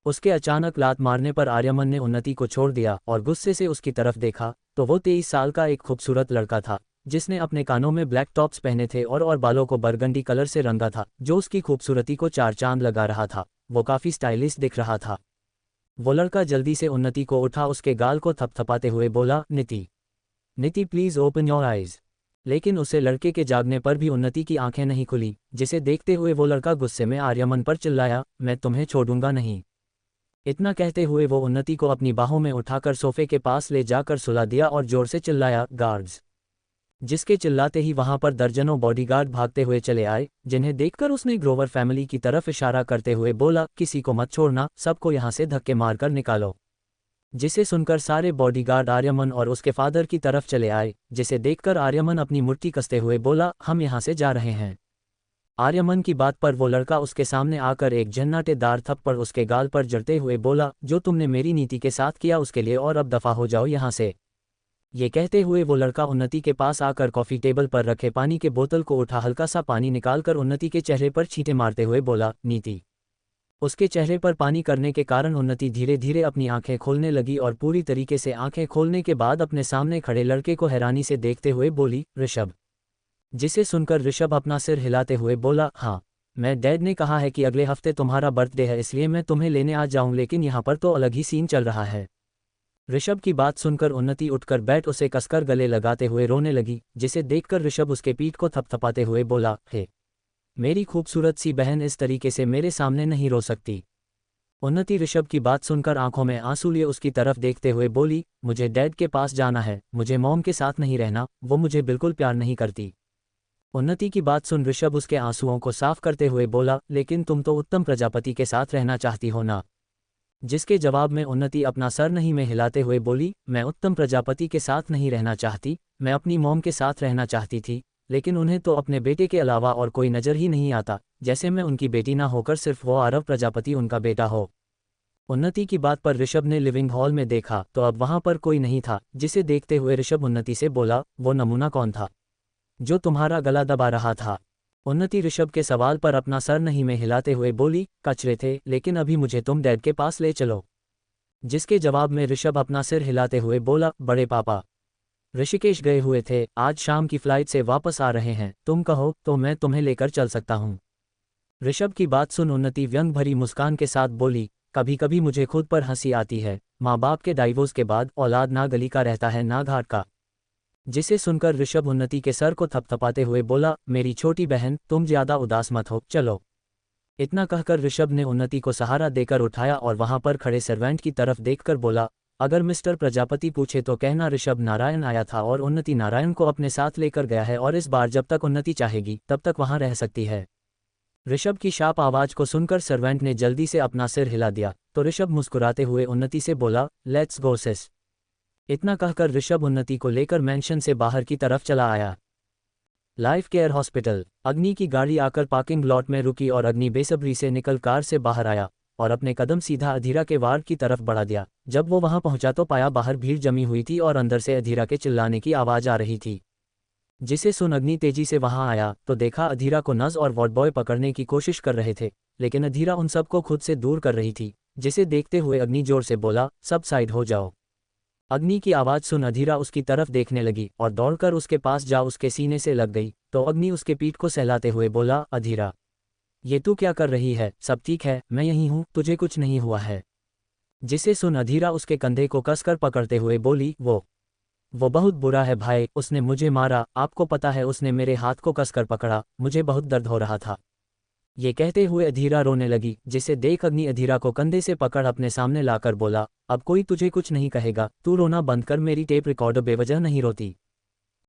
S1: उसके अचानक लात मारने पर आर्यमन ने उन्नति को छोड़ दिया और गुस्से से उसकी तरफ देखा तो वो 23 साल का एक खूबसूरत लड़का था, जिसने अपने कानों में ब्लैक टॉप्स पहने थे और बालों को बरगंडी कलर से रंगा था, जो उसकी खूबसूरती को चार चांद लगा रहा था। वो काफ़ी स्टाइलिश दिख रहा था। वो लड़का जल्दी से उन्नति को उठा उसके गाल को थपथपाते हुए बोला, नीति प्लीज़ ओपन योर आइज़। लेकिन उसे लड़के के जागने पर भी उन्नति की आंखें नहीं खुली, जिसे देखते हुए वो लड़का गुस्से में आर्यमन पर चिल्लाया, मैं तुम्हें छोड़ूंगा नहीं। इतना कहते हुए वो उन्नति को अपनी बाहों में उठाकर सोफे के पास ले जाकर सुला दिया और जोर से चिल्लाया, गार्ड्स। जिसके चिल्लाते ही वहां पर दर्जनों बॉडीगार्ड भागते हुए चले आए, जिन्हें देखकर उसने ग्रोवर फैमिली की तरफ इशारा करते हुए बोला, किसी को मत छोड़ना, सबको यहां से धक्के मारकर निकालो। जिसे सुनकर सारे बॉडीगार्ड आर्यमन और उसके फादर की तरफ चले आए, जिसे देखकर आर्यमन अपनी मुट्ठी कसते हुए बोला, हम यहां से जा रहे हैं। आर्यमन की बात पर वो लड़का उसके सामने आकर एक झन्नाटेदार थप्पड़ उसके गाल पर जड़ते हुए बोला, जो तुमने मेरी नीति के साथ किया उसके लिए और अब दफा हो जाओ यहां से। ये कहते हुए वो लड़का उन्नति के पास आकर कॉफ़ी टेबल पर रखे पानी के बोतल को उठा हल्का सा पानी निकालकर उन्नति के चेहरे पर छींटे मारते हुए बोला, नीति। उसके चेहरे पर पानी करने के कारण उन्नति धीरे धीरे अपनी आंखें खोलने लगी और पूरी तरीके से आंखें खोलने के बाद अपने सामने खड़े लड़के को हैरानी से देखते हुए बोली, ऋषभ। जिसे सुनकर ऋषभ अपना सिर हिलाते हुए बोला, हाँ, मैं डैड ने कहा है कि अगले हफ्ते तुम्हारा बर्थडे है, इसलिए मैं तुम्हें लेने आ जाऊं, लेकिन यहाँ पर तो अलग ही सीन चल रहा है। ऋषभ की बात सुनकर उन्नति उठकर बैठ उसे कसकर गले लगाते हुए रोने लगी, जिसे देखकर ऋषभ उसके पीठ को थपथपाते हुए बोला, हे मेरी खूबसूरत सी बहन, इस तरीके से मेरे सामने नहीं रो सकती। उन्नति ऋषभ की बात सुनकर आंखों में आंसू लिए उसकी तरफ देखते हुए बोली, मुझे डैड के पास जाना है, मुझे मॉम के साथ नहीं रहना, वो मुझे बिल्कुल प्यार नहीं करती। उन्नति की बात सुन ऋषभ उसके आंसुओं को साफ करते हुए बोला, लेकिन तुम तो उत्तम प्रजापति के साथ रहना चाहती हो ना। जिसके जवाब में उन्नति अपना सर नहीं में हिलाते हुए बोली, मैं उत्तम प्रजापति के साथ नहीं रहना चाहती, मैं अपनी मॉम के साथ रहना चाहती थी, लेकिन उन्हें तो अपने बेटे के अलावा और कोई नज़र ही नहीं आता, जैसे मैं उनकी बेटी ना होकर सिर्फ वो आरव प्रजापति उनका बेटा हो। उन्नति की बात पर ऋषभ ने लिविंग हॉल में देखा तो अब वहां पर कोई नहीं था, जिसे देखते हुए ऋषभ उन्नति से बोला, वो नमूना कौन था जो तुम्हारा गला दबा रहा था। उन्नति ऋषभ के सवाल पर अपना सर नहीं में हिलाते हुए बोली, कचरे थे, लेकिन अभी मुझे तुम डैड के पास ले चलो। जिसके जवाब में ऋषभ अपना सिर हिलाते हुए बोला, बड़े पापा ऋषिकेश गए हुए थे, आज शाम की फ्लाइट से वापस आ रहे हैं, तुम कहो तो मैं तुम्हें लेकर चल सकता हूँ। ऋषभ की बात सुन उन्नति व्यंग भरी मुस्कान के साथ बोली, कभी कभी मुझे खुद पर हंसी आती है, माँ बाप के डाइवोर्स के बाद औलाद ना गली का रहता है ना घाट का। जिसे सुनकर ऋषभ उन्नति के सर को थपथपाते हुए बोला, मेरी छोटी बहन तुम ज्यादा उदास मत हो, चलो। इतना कहकर ऋषभ ने उन्नति को सहारा देकर उठाया और वहां पर खड़े सर्वेंट की तरफ देखकर बोला, अगर मिस्टर प्रजापति पूछे तो कहना ऋषभ नारायण आया था और उन्नति नारायण को अपने साथ लेकर गया है और इस बार जब तक उन्नति चाहेगी तब तक वहां रह सकती है। ऋषभ की शार्प आवाज को सुनकर सर्वेंट ने जल्दी से अपना सिर हिला दिया तो ऋषभ मुस्कुराते हुए उन्नति से बोला, लेट्स गो सिस। इतना कहकर ऋषभ उन्नति को लेकर मेंशन से बाहर की तरफ चला आया। Life care hospital. अग्नि की गाड़ी आकर पार्किंग लॉट में रुकी और अग्नि बेसब्री से निकल कार से बाहर आया और अपने कदम सीधा अधीरा के वार्ड की तरफ बढ़ा दिया। जब वो वहां पहुंचा तो पाया बाहर भीड़ जमी हुई थी और अंदर से अधीरा के चिल्लाने की आवाज आ रही थी। जिसे सुन अग्नि तेजी से वहां आया तो देखा अधीरा को नज और वार्ड बॉय पकड़ने की कोशिश कर रहे थे, लेकिन अधीरा उन सबको खुद से दूर कर रही थी। जिसे देखते हुए अग्नि जोर से बोला, सब साइड हो जाओ। अग्नि की आवाज सुन अधीरा उसकी तरफ देखने लगी और दौड़कर उसके पास जा उसके सीने से लग गई तो अग्नि उसके पीठ को सहलाते हुए बोला, अधीरा ये तू क्या कर रही है, सब ठीक है, मैं यहीं हूँ, तुझे कुछ नहीं हुआ है। जिसे सुन अधीरा उसके कंधे को कसकर पकड़ते हुए बोली, वो बहुत बुरा है भाई, उसने मुझे मारा, आपको पता है उसने मेरे हाथ को कसकर पकड़ा, मुझे बहुत दर्द हो रहा था। ये कहते हुए अधीरा रोने लगी। जिसे देख अग्नि अधीरा को कंधे से पकड़ अपने सामने लाकर बोला, अब कोई तुझे कुछ नहीं कहेगा, तू रोना बंद कर, मेरी टेप रिकॉर्डर बेवजह नहीं रोती।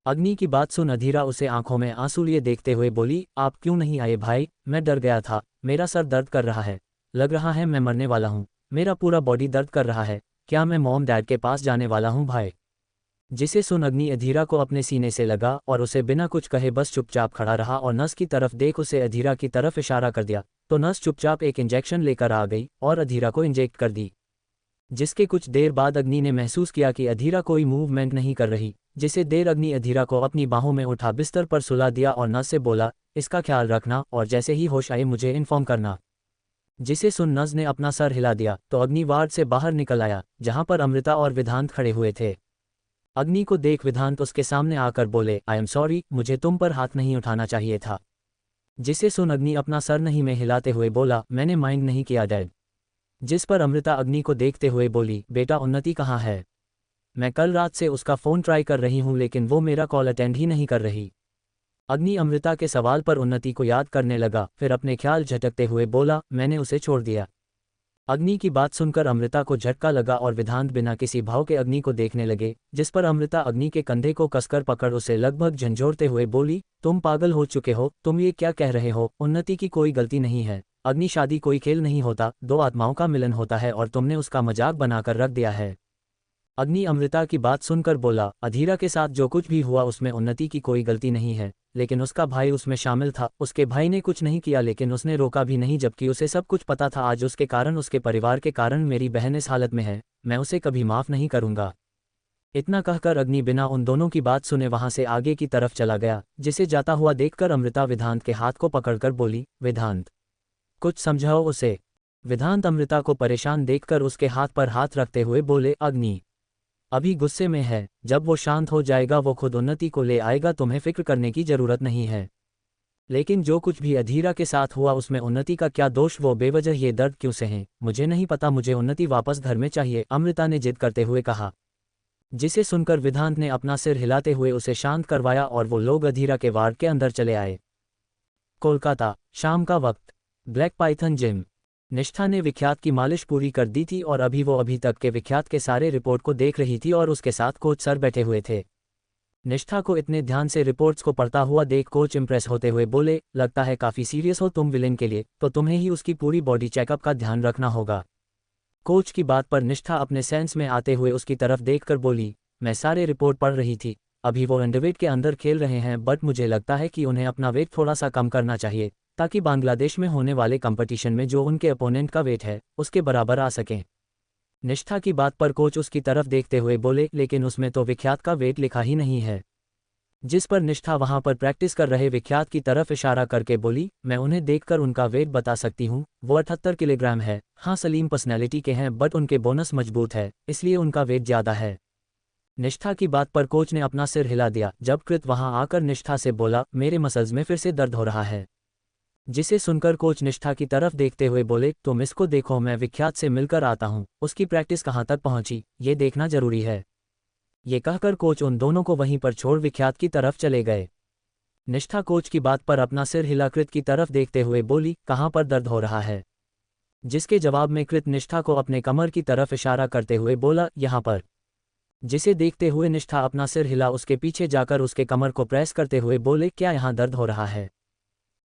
S1: अग्नि की बात सुन अधीरा उसे आंखों में आंसू लिए देखते हुए बोली, आप क्यों नहीं आए भाई, मैं डर गया था, मेरा सर दर्द कर रहा है, लग रहा है मैं मरने वाला हूँ, मेरा पूरा बॉडी दर्द कर रहा है, क्या मैं मॉम डैड के पास जाने वाला हूँ भाई। जिसे सुन अग्नि अधीरा को अपने सीने से लगा और उसे बिना कुछ कहे बस चुपचाप खड़ा रहा और नर्स की तरफ देख उसे अधीरा की तरफ इशारा कर दिया तो नर्स चुपचाप एक इंजेक्शन लेकर आ गई और अधीरा को इंजेक्ट कर दी। जिसके कुछ देर बाद अग्नि ने महसूस किया कि अधीरा कोई मूवमेंट नहीं कर रही। जिसे देर अग्नि अधीरा को अपनी बाहों में उठा बिस्तर पर सुला दिया और नर्स से बोला, इसका ख्याल रखना और जैसे ही होश आए मुझे इन्फॉर्म करना। जिसे सुन नर्स ने अपना सर हिला दिया तो अग्नि वार्ड से बाहर निकल आया जहां पर अमृता और विधांत खड़े हुए थे। अग्नि को देख विधांत उसके सामने आकर बोले, आई एम सॉरी, मुझे तुम पर हाथ नहीं उठाना चाहिए था। जिसे सुन अग्नि अपना सर नहीं में हिलाते हुए बोला, मैंने माइंड नहीं किया डैड। जिस पर अमृता अग्नि को देखते हुए बोली, बेटा उन्नति कहाँ है, मैं कल रात से उसका फ़ोन ट्राई कर रही हूँ लेकिन वो मेरा कॉल अटेंड ही नहीं कर रही। अग्नि अमृता के सवाल पर उन्नति को याद करने लगा, फिर अपने ख्याल झटकते हुए बोला, मैंने उसे छोड़ दिया। अग्नि की बात सुनकर अमृता को झटका लगा और विधांत बिना किसी भाव के अग्नि को देखने लगे। जिस पर अमृता अग्नि के कंधे को कसकर पकड़ उसे लगभग झंझोड़ते हुए बोली, तुम पागल हो चुके हो, तुम ये क्या कह रहे हो, उन्नति की कोई गलती नहीं है। अग्नि शादी कोई खेल नहीं होता, दो आत्माओं का मिलन होता है और तुमने उसका मजाक बनाकर रख दिया है। अग्नि अमृता की बात सुनकर बोला, अधीरा के साथ जो कुछ भी हुआ उसमें उन्नति की कोई गलती नहीं है, लेकिन उसका भाई उसमें शामिल था। उसके भाई ने कुछ नहीं किया लेकिन उसने रोका भी नहीं, जबकि उसे सब कुछ पता था। आज उसके कारण, उसके परिवार के कारण मेरी बहन इस हालत में है, मैं उसे कभी माफ नहीं करूंगा। इतना कहकर अग्नि बिना उन दोनों की बात सुने वहां से आगे की तरफ चला गया। जिसे जाता हुआ देखकर अमृता विधांत के हाथ को पकड़कर बोली, विधांत कुछ समझाओ उसे। विधांत अमृता को परेशान देखकर उसके हाथ पर हाथ रखते हुए बोले, अग्नि अभी गुस्से में है, जब वो शांत हो जाएगा वो खुद उन्नति को ले आएगा, तुम्हें फिक्र करने की जरूरत नहीं है। लेकिन जो कुछ भी अधीरा के साथ हुआ उसमें उन्नति का क्या दोष, वो बेवजह ये दर्द क्यों सहे, मुझे नहीं पता, मुझे उन्नति वापस घर में चाहिए, अमृता ने जिद करते हुए कहा। जिसे सुनकर विधांत ने अपना सिर हिलाते हुए उसे शांत करवाया और वो लोग अधीरा के वार्ड के अंदर चले आए। कोलकाता, शाम का वक्त, ब्लैक पाइथन जिम। निष्ठा ने विख्यात की मालिश पूरी कर दी थी और अभी वो अभी तक के विख्यात के सारे रिपोर्ट को देख रही थी और उसके साथ कोच सर बैठे हुए थे। निष्ठा को इतने ध्यान से रिपोर्ट्स को पढ़ता हुआ देख कोच इम्प्रेस होते हुए बोले, लगता है काफ़ी सीरियस हो तुम विलेन के लिए, तो तुम्हें ही उसकी पूरी बॉडी चेकअप का ध्यान रखना होगा। कोच की बात पर निष्ठा अपने सेंस में आते हुए उसकी तरफ देखकर बोली, मैं सारे रिपोर्ट पढ़ रही थी, अभी वो अंडरवेट के अंदर खेल रहे हैं, बट मुझे लगता है कि उन्हें अपना वेट थोड़ा सा कम करना चाहिए ताकि बांग्लादेश में होने वाले कंपटीशन में जो उनके अपोनेंट का वेट है उसके बराबर आ सकें। निष्ठा की बात पर कोच उसकी तरफ देखते हुए बोले, लेकिन उसमें तो विख्यात का वेट लिखा ही नहीं है। जिस पर निष्ठा वहां पर प्रैक्टिस कर रहे विख्यात की तरफ इशारा करके बोली, मैं उन्हें देखकर उनका वेट बता सकती हूँ, वो 78 किलोग्राम है। हाँ, सलीम पर्सनैलिटी के हैं बट उनके बोनस मजबूत है, इसलिए उनका वेट ज़्यादा है। निष्ठा की बात पर कोच ने अपना सिर हिला दिया जब कृत वहां आकर निष्ठा से बोला, मेरे मसल्स में फिर से दर्द हो रहा है। जिसे सुनकर कोच निष्ठा की तरफ देखते हुए बोले, तुम इसको देखो, मैं विख्यात से मिलकर आता हूँ, उसकी प्रैक्टिस कहाँ तक पहुंची ये देखना जरूरी है। ये कहकर कोच उन दोनों को वहीं पर छोड़ विख्यात की तरफ चले गए। निष्ठा कोच की बात पर अपना सिर हिला कृत की तरफ देखते हुए बोली, कहाँ पर दर्द हो रहा है? जिसके जवाब में कृत निष्ठा को अपने कमर की तरफ इशारा करते हुए बोला, यहाँ पर। जिसे देखते हुए निष्ठा अपना सिर हिला उसके पीछे जाकर उसके कमर को प्रेस करते हुए बोले, क्या यहाँ दर्द हो रहा है?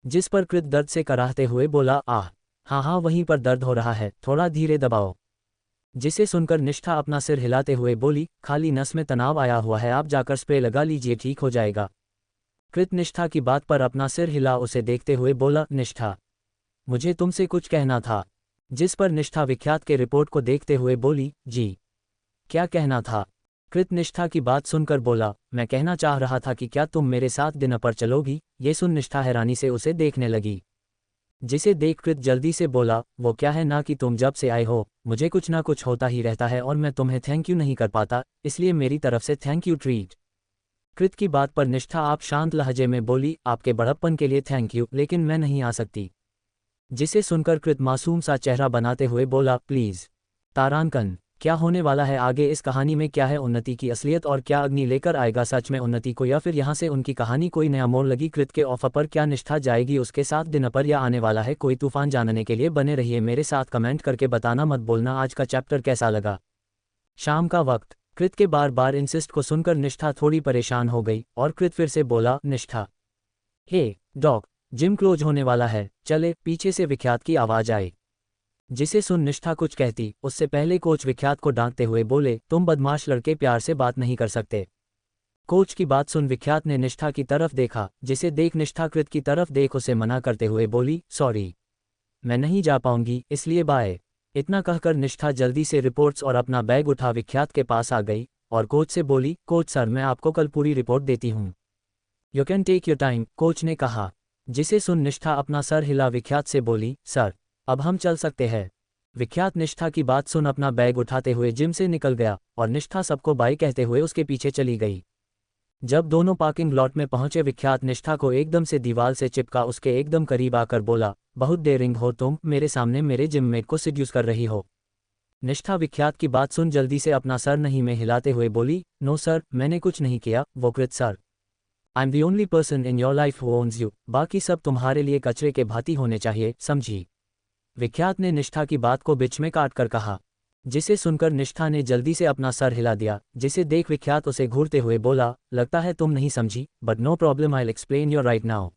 S1: जिस पर कृत दर्द से कराहते हुए बोला, आह हाँ हाँ वहीं पर दर्द हो रहा है, थोड़ा धीरे दबाओ। जिसे सुनकर निष्ठा अपना सिर हिलाते हुए बोली, खाली नस में तनाव आया हुआ है, आप जाकर स्प्रे लगा लीजिए, ठीक हो जाएगा। कृत निष्ठा की बात पर अपना सिर हिला उसे देखते हुए बोला, निष्ठा मुझे तुमसे कुछ कहना था। जिस पर निष्ठा विख्यात के रिपोर्ट को देखते हुए बोली, जी क्या कहना था? कृत निष्ठा की बात सुनकर बोला, मैं कहना चाह रहा था कि क्या तुम मेरे साथ डिनर पर चलोगी? ये सुन निष्ठा हैरानी से उसे देखने लगी। जिसे देख कृत जल्दी से बोला, वो क्या है ना कि तुम जब से आए हो मुझे कुछ ना कुछ होता ही रहता है और मैं तुम्हें थैंक यू नहीं कर पाता, इसलिए मेरी तरफ से थैंक यू ट्रीट। कृत की बात पर निष्ठा आप शांत लहजे में बोली, आपके बड़प्पन के लिए थैंक यू, लेकिन मैं नहीं आ सकती। जिसे सुनकर कृत मासूम सा चेहरा बनाते हुए बोला, प्लीज तारांकन, क्या होने वाला है आगे? इस कहानी में क्या है उन्नति की असलियत और क्या अग्नि लेकर आएगा सच में उन्नति को, या फिर यहाँ से उनकी कहानी कोई नया मोड़ लगी? कृत के ऑफर पर क्या निष्ठा जाएगी उसके साथ डिनर पर या आने वाला है कोई तूफान? जानने के लिए बने रहिए मेरे साथ, कमेंट करके बताना मत भूलना आज का चैप्टर कैसा लगा। शाम का वक्त। कृत के बार बार इंसिस्ट को सुनकर निष्ठा थोड़ी परेशान हो गई और कृत फिर से बोला, निष्ठा हे डॉग, जिम क्लोज होने वाला है, चले। पीछे से विख्यात की आवाज आई। जिसे सुन निष्ठा कुछ कहती उससे पहले कोच विख्यात को डांटते हुए बोले, तुम बदमाश लड़के प्यार से बात नहीं कर सकते। कोच की बात सुन विख्यात ने निष्ठा की तरफ देखा, जिसे देख निष्ठा कृत की तरफ देख उसे मना करते हुए बोली, सॉरी मैं नहीं जा पाऊंगी, इसलिए बाय। इतना कहकर निष्ठा जल्दी से रिपोर्ट्स और अपना बैग उठा विख्यात के पास आ गई और कोच से बोली, कोच सर मैं आपको कल पूरी रिपोर्ट देती हूँ, you can take your time, coach ने कहा। जिसे सुन निष्ठा अपना सर हिला विख्यात से बोली, सर अब हम चल सकते हैं। विख्यात निष्ठा की बात सुन अपना बैग उठाते हुए जिम से निकल गया और निष्ठा सबको बाय कहते हुए उसके पीछे चली गई। जब दोनों पार्किंग लॉट में पहुंचे विख्यात निष्ठा को एकदम से दीवार से चिपका उसके एकदम करीब आकर बोला, बहुत डेयरिंग हो तुम, मेरे सामने मेरे जिम मेट को सिड्यूस कर रही हो। निष्ठा विख्यात की बात सुन जल्दी से अपना सर नहीं में हिलाते हुए बोली, नो सर मैंने कुछ नहीं किया, वो कृत sir. I am the only person in your life who owns you, बाकी सब तुम्हारे लिए कचरे के भांति होने चाहिए, समझी? विख्यात ने निष्ठा की बात को बीच में काट कर कहा। जिसे सुनकर निष्ठा ने जल्दी से अपना सर हिला दिया। जिसे देख विख्यात उसे घूरते हुए बोला, लगता है तुम नहीं समझी, but no problem, I will explain your right now.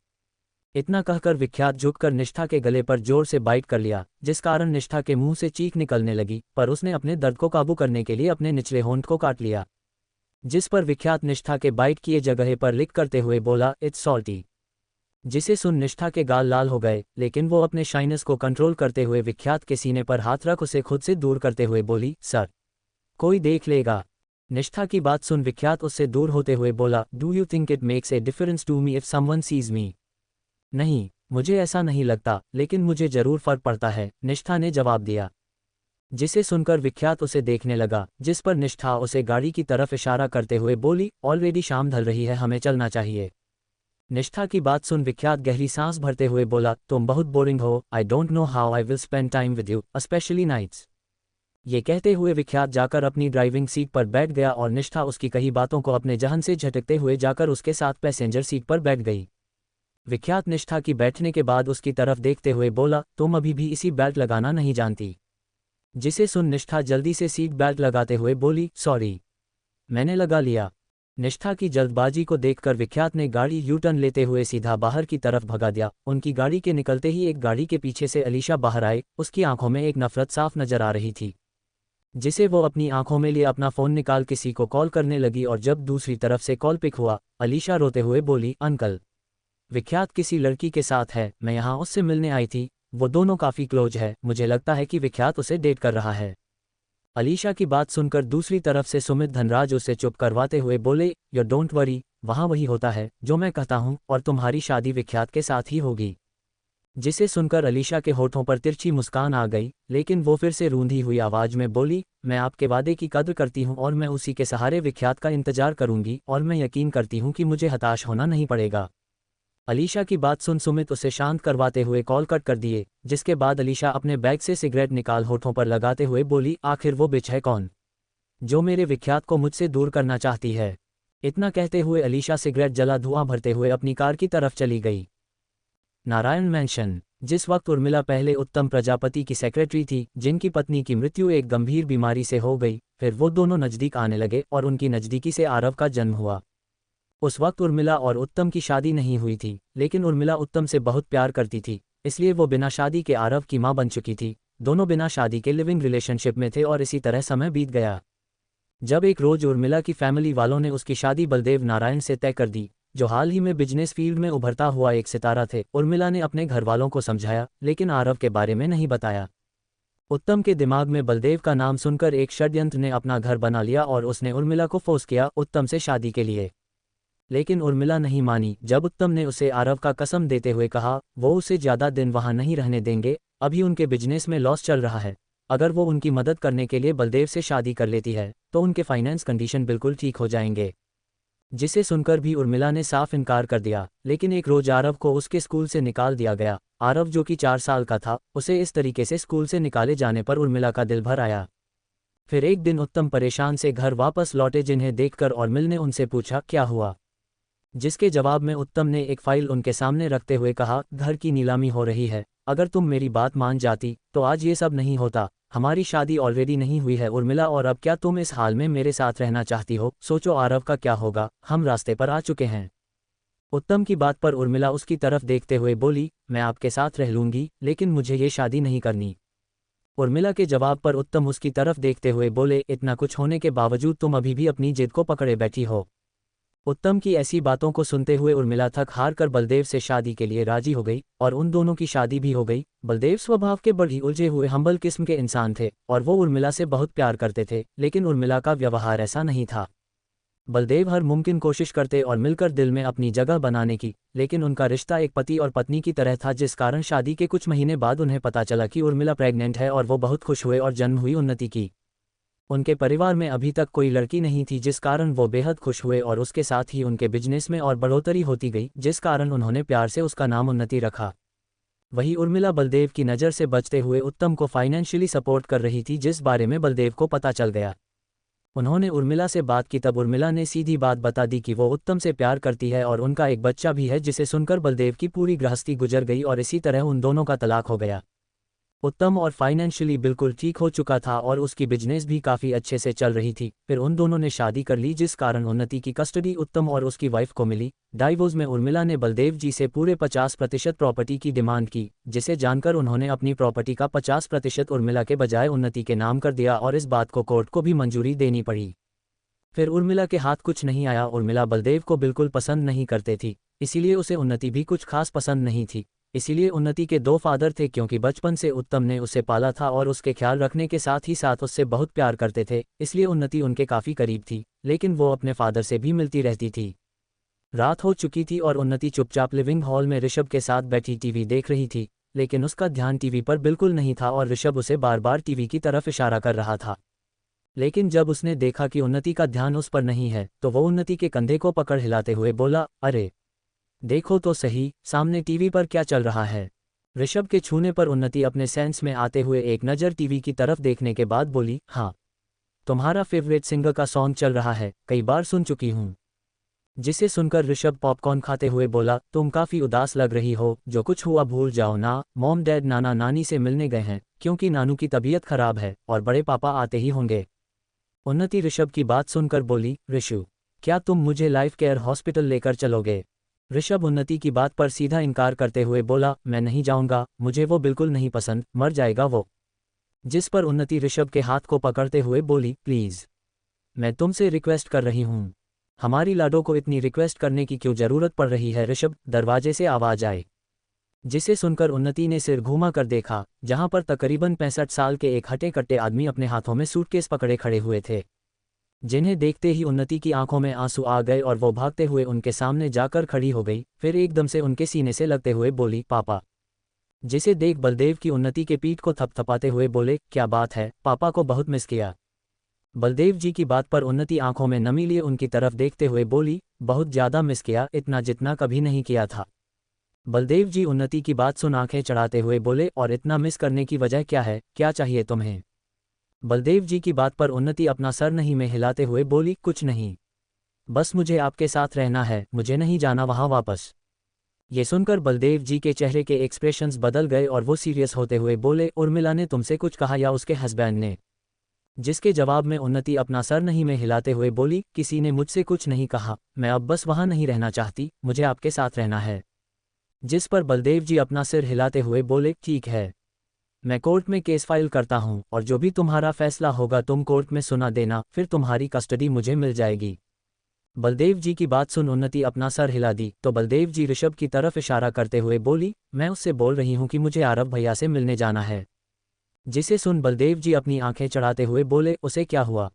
S1: इतना कहकर विख्यात झुककर निष्ठा के गले पर जोर से बाइट कर लिया, जिस कारण निष्ठा के मुंह से चीख निकलने लगी, पर उसने अपने दर्द को काबू करने के लिए अपने निचले होंठ को काट लिया। जिस पर विख्यात निष्ठा के बाइट किए जगह पर लिक करते हुए बोला, इट्स सॉल्टी। जिसे सुन निष्ठा के गाल लाल हो गए, लेकिन वो अपने शाइनेस को कंट्रोल करते हुए विख्यात के सीने पर हाथ रख उसे खुद से दूर करते हुए बोली, सर कोई देख लेगा। निष्ठा की बात सुन विख्यात उससे दूर होते हुए बोला, do you think it makes a difference to me if someone sees me? नहीं, मुझे ऐसा नहीं लगता, लेकिन मुझे जरूर फर्क पड़ता है, निष्ठा ने जवाब दिया। जिसे सुनकर विख्यात उसे देखने लगा, जिस पर निष्ठा उसे गाड़ी की तरफ इशारा करते हुए बोली, ऑलरेडी शाम ढल रही है, हमें चलना चाहिए। निष्ठा की बात सुन विख्यात गहरी सांस भरते हुए बोला, तुम बहुत बोरिंग हो, I don't know how I will spend time with you, specially nights. ये कहते हुए विख्यात जाकर अपनी ड्राइविंग सीट पर बैठ गया और निष्ठा उसकी कही बातों को अपने जहन से झटकते हुए जाकर उसके साथ पैसेंजर सीट पर बैठ गई। विख्यात निष्ठा की बैठने के बाद उसकी तरफ देखते हुए बोला, तुम अभी भी इसी बेल्ट लगाना नहीं जानती। जिसे सुन निष्ठा जल्दी से सीट बेल्ट लगाते हुए बोली, सॉरी, मैंने लगा लिया। निष्ठा की जल्दबाजी को देखकर विख्यात ने गाड़ी यू टर्न लेते हुए सीधा बाहर की तरफ भगा दिया। उनकी गाड़ी के निकलते ही एक गाड़ी के पीछे से अलीशा बाहर आए। उसकी आंखों में एक नफरत साफ नजर आ रही थी, जिसे वो अपनी आंखों में लिए अपना फ़ोन निकाल किसी को कॉल करने लगी। और जब दूसरी तरफ से कॉल पिक हुआ, अलीशा रोते हुए बोली, अंकल, विख्यात किसी लड़की के साथ है, मैं यहाँ उससे मिलने आई थी, वो दोनों काफ़ी क्लोज है, मुझे लगता है कि विख्यात उसे डेट कर रहा है। अलीशा की बात सुनकर दूसरी तरफ से सुमित धनराज उसे चुप करवाते हुए बोले, यू डोंट वरी, वहाँ वही होता है जो मैं कहता हूँ, और तुम्हारी शादी विख्यात के साथ ही होगी। जिसे सुनकर अलीशा के होठों पर तिरछी मुस्कान आ गई, लेकिन वो फिर से रूंधी हुई आवाज में बोली, मैं आपके वादे की कद्र करती हूँ और मैं उसी के सहारे विख्यात का इंतजार करूंगी, और मैं यकीन करती हूँ कि मुझे हताश होना नहीं पड़ेगा। अलीशा की बात सुन सुमित उसे शांत करवाते हुए कॉल कट कर दिए, जिसके बाद अलीशा अपने बैग से सिगरेट निकाल होठों पर लगाते हुए बोली, आखिर वो बिच है कौन जो मेरे विख्यात को मुझसे दूर करना चाहती है। इतना कहते हुए अलीशा सिगरेट जला धुआं भरते हुए अपनी कार की तरफ चली गई। नारायण मैंशन। जिस वक्त उर्मिला पहले उत्तम प्रजापति की सेक्रेटरी थी, जिनकी पत्नी की मृत्यु एक गंभीर बीमारी से हो गई, फिर वो दोनों नज़दीक आने लगे और उनकी नज़दीकी से आरव का जन्म हुआ। उस वक्त उर्मिला और उत्तम की शादी नहीं हुई थी, लेकिन उर्मिला उत्तम से बहुत प्यार करती थी, इसलिए वो बिना शादी के आरव की मां बन चुकी थी। दोनों बिना शादी के लिविंग रिलेशनशिप में थे और इसी तरह समय बीत गया। जब एक रोज उर्मिला की फैमिली वालों ने उसकी शादी बलदेव नारायण से तय कर दी, जो हाल ही में बिजनेस फील्ड में उभरता हुआ एक सितारा थे। उर्मिला ने अपने घर वालों को समझाया, लेकिन आरव के बारे में नहीं बताया। उत्तम के दिमाग में बलदेव का नाम सुनकर एक षड्यंत्र ने अपना घर बना लिया और उसने उर्मिला को फोर्स किया उत्तम से शादी के लिए। लेकिन उर्मिला नहीं मानी। जब उत्तम ने उसे आरव का कसम देते हुए कहा वो उसे ज्यादा दिन वहां नहीं रहने देंगे, अभी उनके बिजनेस में लॉस चल रहा है, अगर वो उनकी मदद करने के लिए बलदेव से शादी कर लेती है तो उनके फाइनेंस कंडीशन बिल्कुल ठीक हो जाएंगे। जिसे सुनकर भी उर्मिला ने साफ इनकार कर दिया। लेकिन एक रोज आरव को उसके स्कूल से निकाल दिया गया। आरव जो कि 4 साल का था, उसे इस तरीके से स्कूल से निकाले जाने पर उर्मिला का दिल भर आया। फिर एक दिन उत्तम परेशान से घर वापस लौटे, जिन्हें देखकर और मिलने उनसे पूछा क्या हुआ, जिसके जवाब में उत्तम ने एक फाइल उनके सामने रखते हुए कहा, घर की नीलामी हो रही है, अगर तुम मेरी बात मान जाती तो आज ये सब नहीं होता, हमारी शादी ऑलरेडी नहीं हुई है उर्मिला, और अब क्या तुम इस हाल में मेरे साथ रहना चाहती हो? सोचो आरव का क्या होगा, हम रास्ते पर आ चुके हैं। उत्तम की बात पर उर्मिला उसकी तरफ देखते हुए बोली, मैं आपके साथ रह लूंगी, लेकिन मुझे ये शादी नहीं करनी। उर्मिला के जवाब पर उत्तम उसकी तरफ देखते हुए बोले, इतना कुछ होने के बावजूद तुम अभी भी अपनी जिद को पकड़े बैठी हो। उत्तम की ऐसी बातों को सुनते हुए उर्मिला थक हार कर बलदेव से शादी के लिए राजी हो गई और उन दोनों की शादी भी हो गई। बलदेव स्वभाव के बड़ी उलझे हुए हम्बल किस्म के इंसान थे और वो उर्मिला से बहुत प्यार करते थे, लेकिन उर्मिला का व्यवहार ऐसा नहीं था। बलदेव हर मुमकिन कोशिश करते और मिलकर दिल में अपनी जगह बनाने की, लेकिन उनका रिश्ता एक पति और पत्नी की तरह था, जिस कारण शादी के कुछ महीने बाद उन्हें पता चला कि उर्मिला प्रेग्नेंट है और वो बहुत खुश हुए और जन्म हुई उन्नति की। उनके परिवार में अभी तक कोई लड़की नहीं थी, जिस कारण वो बेहद खुश हुए और उसके साथ ही उनके बिजनेस में और बढ़ोतरी होती गई, जिस कारण उन्होंने प्यार से उसका नाम उन्नति रखा। वही उर्मिला बलदेव की नज़र से बचते हुए उत्तम को फाइनेंशियली सपोर्ट कर रही थी, जिस बारे में बलदेव को पता चल गया। उन्होंने उर्मिला से बात की, तब उर्मिला ने सीधी बात बता दी कि वो उत्तम से प्यार करती है और उनका एक बच्चा भी है, जिसे सुनकर बलदेव की पूरी गृहस्थी गुजर गई और इसी तरह उन दोनों का तलाक हो गया। उत्तम और फाइनेंशियली बिल्कुल ठीक हो चुका था और उसकी बिजनेस भी काफ़ी अच्छे से चल रही थी। फिर उन दोनों ने शादी कर ली, जिस कारण उन्नति की कस्टडी उत्तम और उसकी वाइफ को मिली। डाइवोर्स में उर्मिला ने बलदेव जी से पूरे 50% प्रॉपर्टी की डिमांड की, जिसे जानकर उन्होंने अपनी प्रॉपर्टी का 50% उर्मिला के बजाय उन्नति के नाम कर दिया और इस बात को कोर्ट को भी मंजूरी देनी पड़ी। फिर उर्मिला के हाथ कुछ नहीं आया। उर्मिला बलदेव को बिल्कुल पसंद नहीं करते थी, इसीलिए उसे उन्नति भी कुछ खास पसंद नहीं थी। इसीलिए उन्नति के 2 फादर थे, क्योंकि बचपन से उत्तम ने उसे पाला था और उसके ख्याल रखने के साथ ही साथ उससे बहुत प्यार करते थे, इसलिए उन्नति उनके काफ़ी करीब थी, लेकिन वो अपने फादर से भी मिलती रहती थी। रात हो चुकी थी और उन्नति चुपचाप लिविंग हॉल में ऋषभ के साथ बैठी टीवी देख रही थी, लेकिन उसका ध्यान टीवी पर बिल्कुल नहीं था और ऋषभ उसे बार बार टीवी की तरफ इशारा कर रहा था। लेकिन जब उसने देखा कि उन्नति का ध्यान उस पर नहीं है, तो वो उन्नति के कंधे को पकड़ हिलाते हुए बोला, अरे देखो तो सही, सामने टीवी पर क्या चल रहा है। ऋषभ के छूने पर उन्नति अपने सेंस में आते हुए एक नज़र टीवी की तरफ देखने के बाद बोली, हाँ, तुम्हारा फेवरेट सिंगर का सॉन्ग चल रहा है, कई बार सुन चुकी हूँ। जिसे सुनकर ऋषभ पॉपकॉर्न खाते हुए बोला, तुम काफ़ी उदास लग रही हो, जो कुछ हुआ भूल जाओ ना। मॉम डैड नाना नानी से मिलने गए हैं क्योंकि नानू की तबीयत खराब है और बड़े पापा आते ही होंगे। उन्नति ऋषभ की बात सुनकर बोली, ऋषु, क्या तुम मुझे लाइफ केयर हॉस्पिटल लेकर चलोगे? ऋषभ उन्नति की बात पर सीधा इनकार करते हुए बोला, मैं नहीं जाऊंगा, मुझे वो बिल्कुल नहीं पसंद, मर जाएगा वो। जिस पर उन्नति ऋषभ के हाथ को पकड़ते हुए बोली, प्लीज़, मैं तुमसे रिक्वेस्ट कर रही हूँ। हमारी लाडो को इतनी रिक्वेस्ट करने की क्यों जरूरत पड़ रही है? ऋषभ, दरवाजे से आवाज आई। जिसे सुनकर उन्नति ने सिर घुमा कर देखा, जहां पर तकरीबन 65 साल के एक हटे कट्टे आदमी अपने हाथों में सूटकेस पकड़े खड़े हुए थे, जिन्हें देखते ही उन्नति की आंखों में आंसू आ गए और वो भागते हुए उनके सामने जाकर खड़ी हो गई। फिर एकदम से उनके सीने से लगते हुए बोली, पापा। जिसे देख बलदेव की उन्नति के पीठ को थपथपाते हुए बोले, क्या बात है, पापा को बहुत मिस किया? बलदेव जी की बात पर उन्नति आंखों में नमी लिए उनकी तरफ देखते हुए बोली, बहुत ज़्यादा मिस किया, इतना जितना कभी नहीं किया था। बलदेव जी उन्नति की बात सुन आंखें चढ़ाते हुए बोले, और इतना मिस करने की वजह क्या है, क्या चाहिए तुम्हें? बलदेव जी की बात पर उन्नति अपना सर नहीं में हिलाते हुए बोली, कुछ नहीं, बस मुझे आपके साथ रहना है, मुझे नहीं जाना वहां वापस। ये सुनकर बलदेव जी के चेहरे के एक्सप्रेशंस बदल गए और वो सीरियस होते हुए बोले, उर्मिला ने तुमसे कुछ कहा या उसके हस्बैंड ने? जिसके जवाब में उन्नति अपना सर नहीं में हिलाते हुए बोली, किसी ने मुझसे कुछ नहीं कहा, मैं अब बस वहां नहीं रहना चाहती, मुझे आपके साथ रहना है। जिस पर बलदेव जी अपना सिर हिलाते हुए बोले, ठीक है, मैं कोर्ट में केस फाइल करता हूं और जो भी तुम्हारा फैसला होगा तुम कोर्ट में सुना देना, फिर तुम्हारी कस्टडी मुझे मिल जाएगी। बलदेव जी की बात सुन उन्नति अपना सर हिला दी तो बलदेव जी ऋषभ की तरफ इशारा करते हुए बोली, मैं उससे बोल रही हूं कि मुझे आरव भैया से मिलने जाना है। जिसे सुन बलदेव जी अपनी आंखें चढ़ाते हुए बोले, उसे क्या हुआ?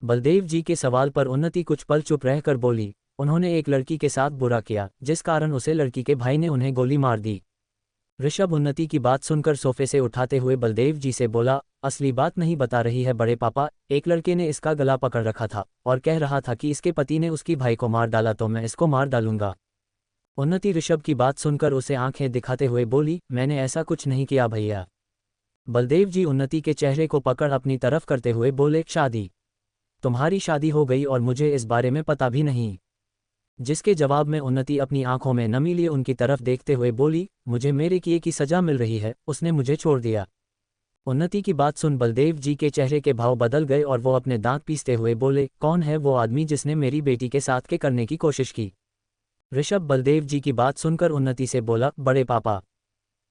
S1: बलदेव जी के सवाल पर उन्नति कुछ पल चुप रहकर बोली, उन्होंने एक लड़की के साथ बुरा किया, जिस कारण उसे लड़की के भाई ने उन्हें गोली मार दी। ऋषभ उन्नति की बात सुनकर सोफे से उठाते हुए बलदेव जी से बोला, असली बात नहीं बता रही है बड़े पापा, एक लड़के ने इसका गला पकड़ रखा था और कह रहा था कि इसके पति ने उसकी भाई को मार डाला तो मैं इसको मार डालूंगा। उन्नति ऋषभ की बात सुनकर उसे आंखें दिखाते हुए बोली, मैंने ऐसा कुछ नहीं किया भैया। बलदेव जी उन्नति के चेहरे को पकड़ अपनी तरफ करते हुए बोले, शादी? तुम्हारी शादी हो गई और मुझे इस बारे में पता भी नहीं? जिसके जवाब में उन्नति अपनी आंखों में नमी लिए उनकी तरफ देखते हुए बोली, मुझे मेरे किए की सजा मिल रही है, उसने मुझे छोड़ दिया। उन्नति की बात सुन बलदेव जी के चेहरे के भाव बदल गए और वो अपने दांत पीसते हुए बोले, कौन है वो आदमी जिसने मेरी बेटी के साथ के करने की कोशिश की? ऋषभ बलदेव जी की बात सुनकर उन्नति से बोला, बड़े पापा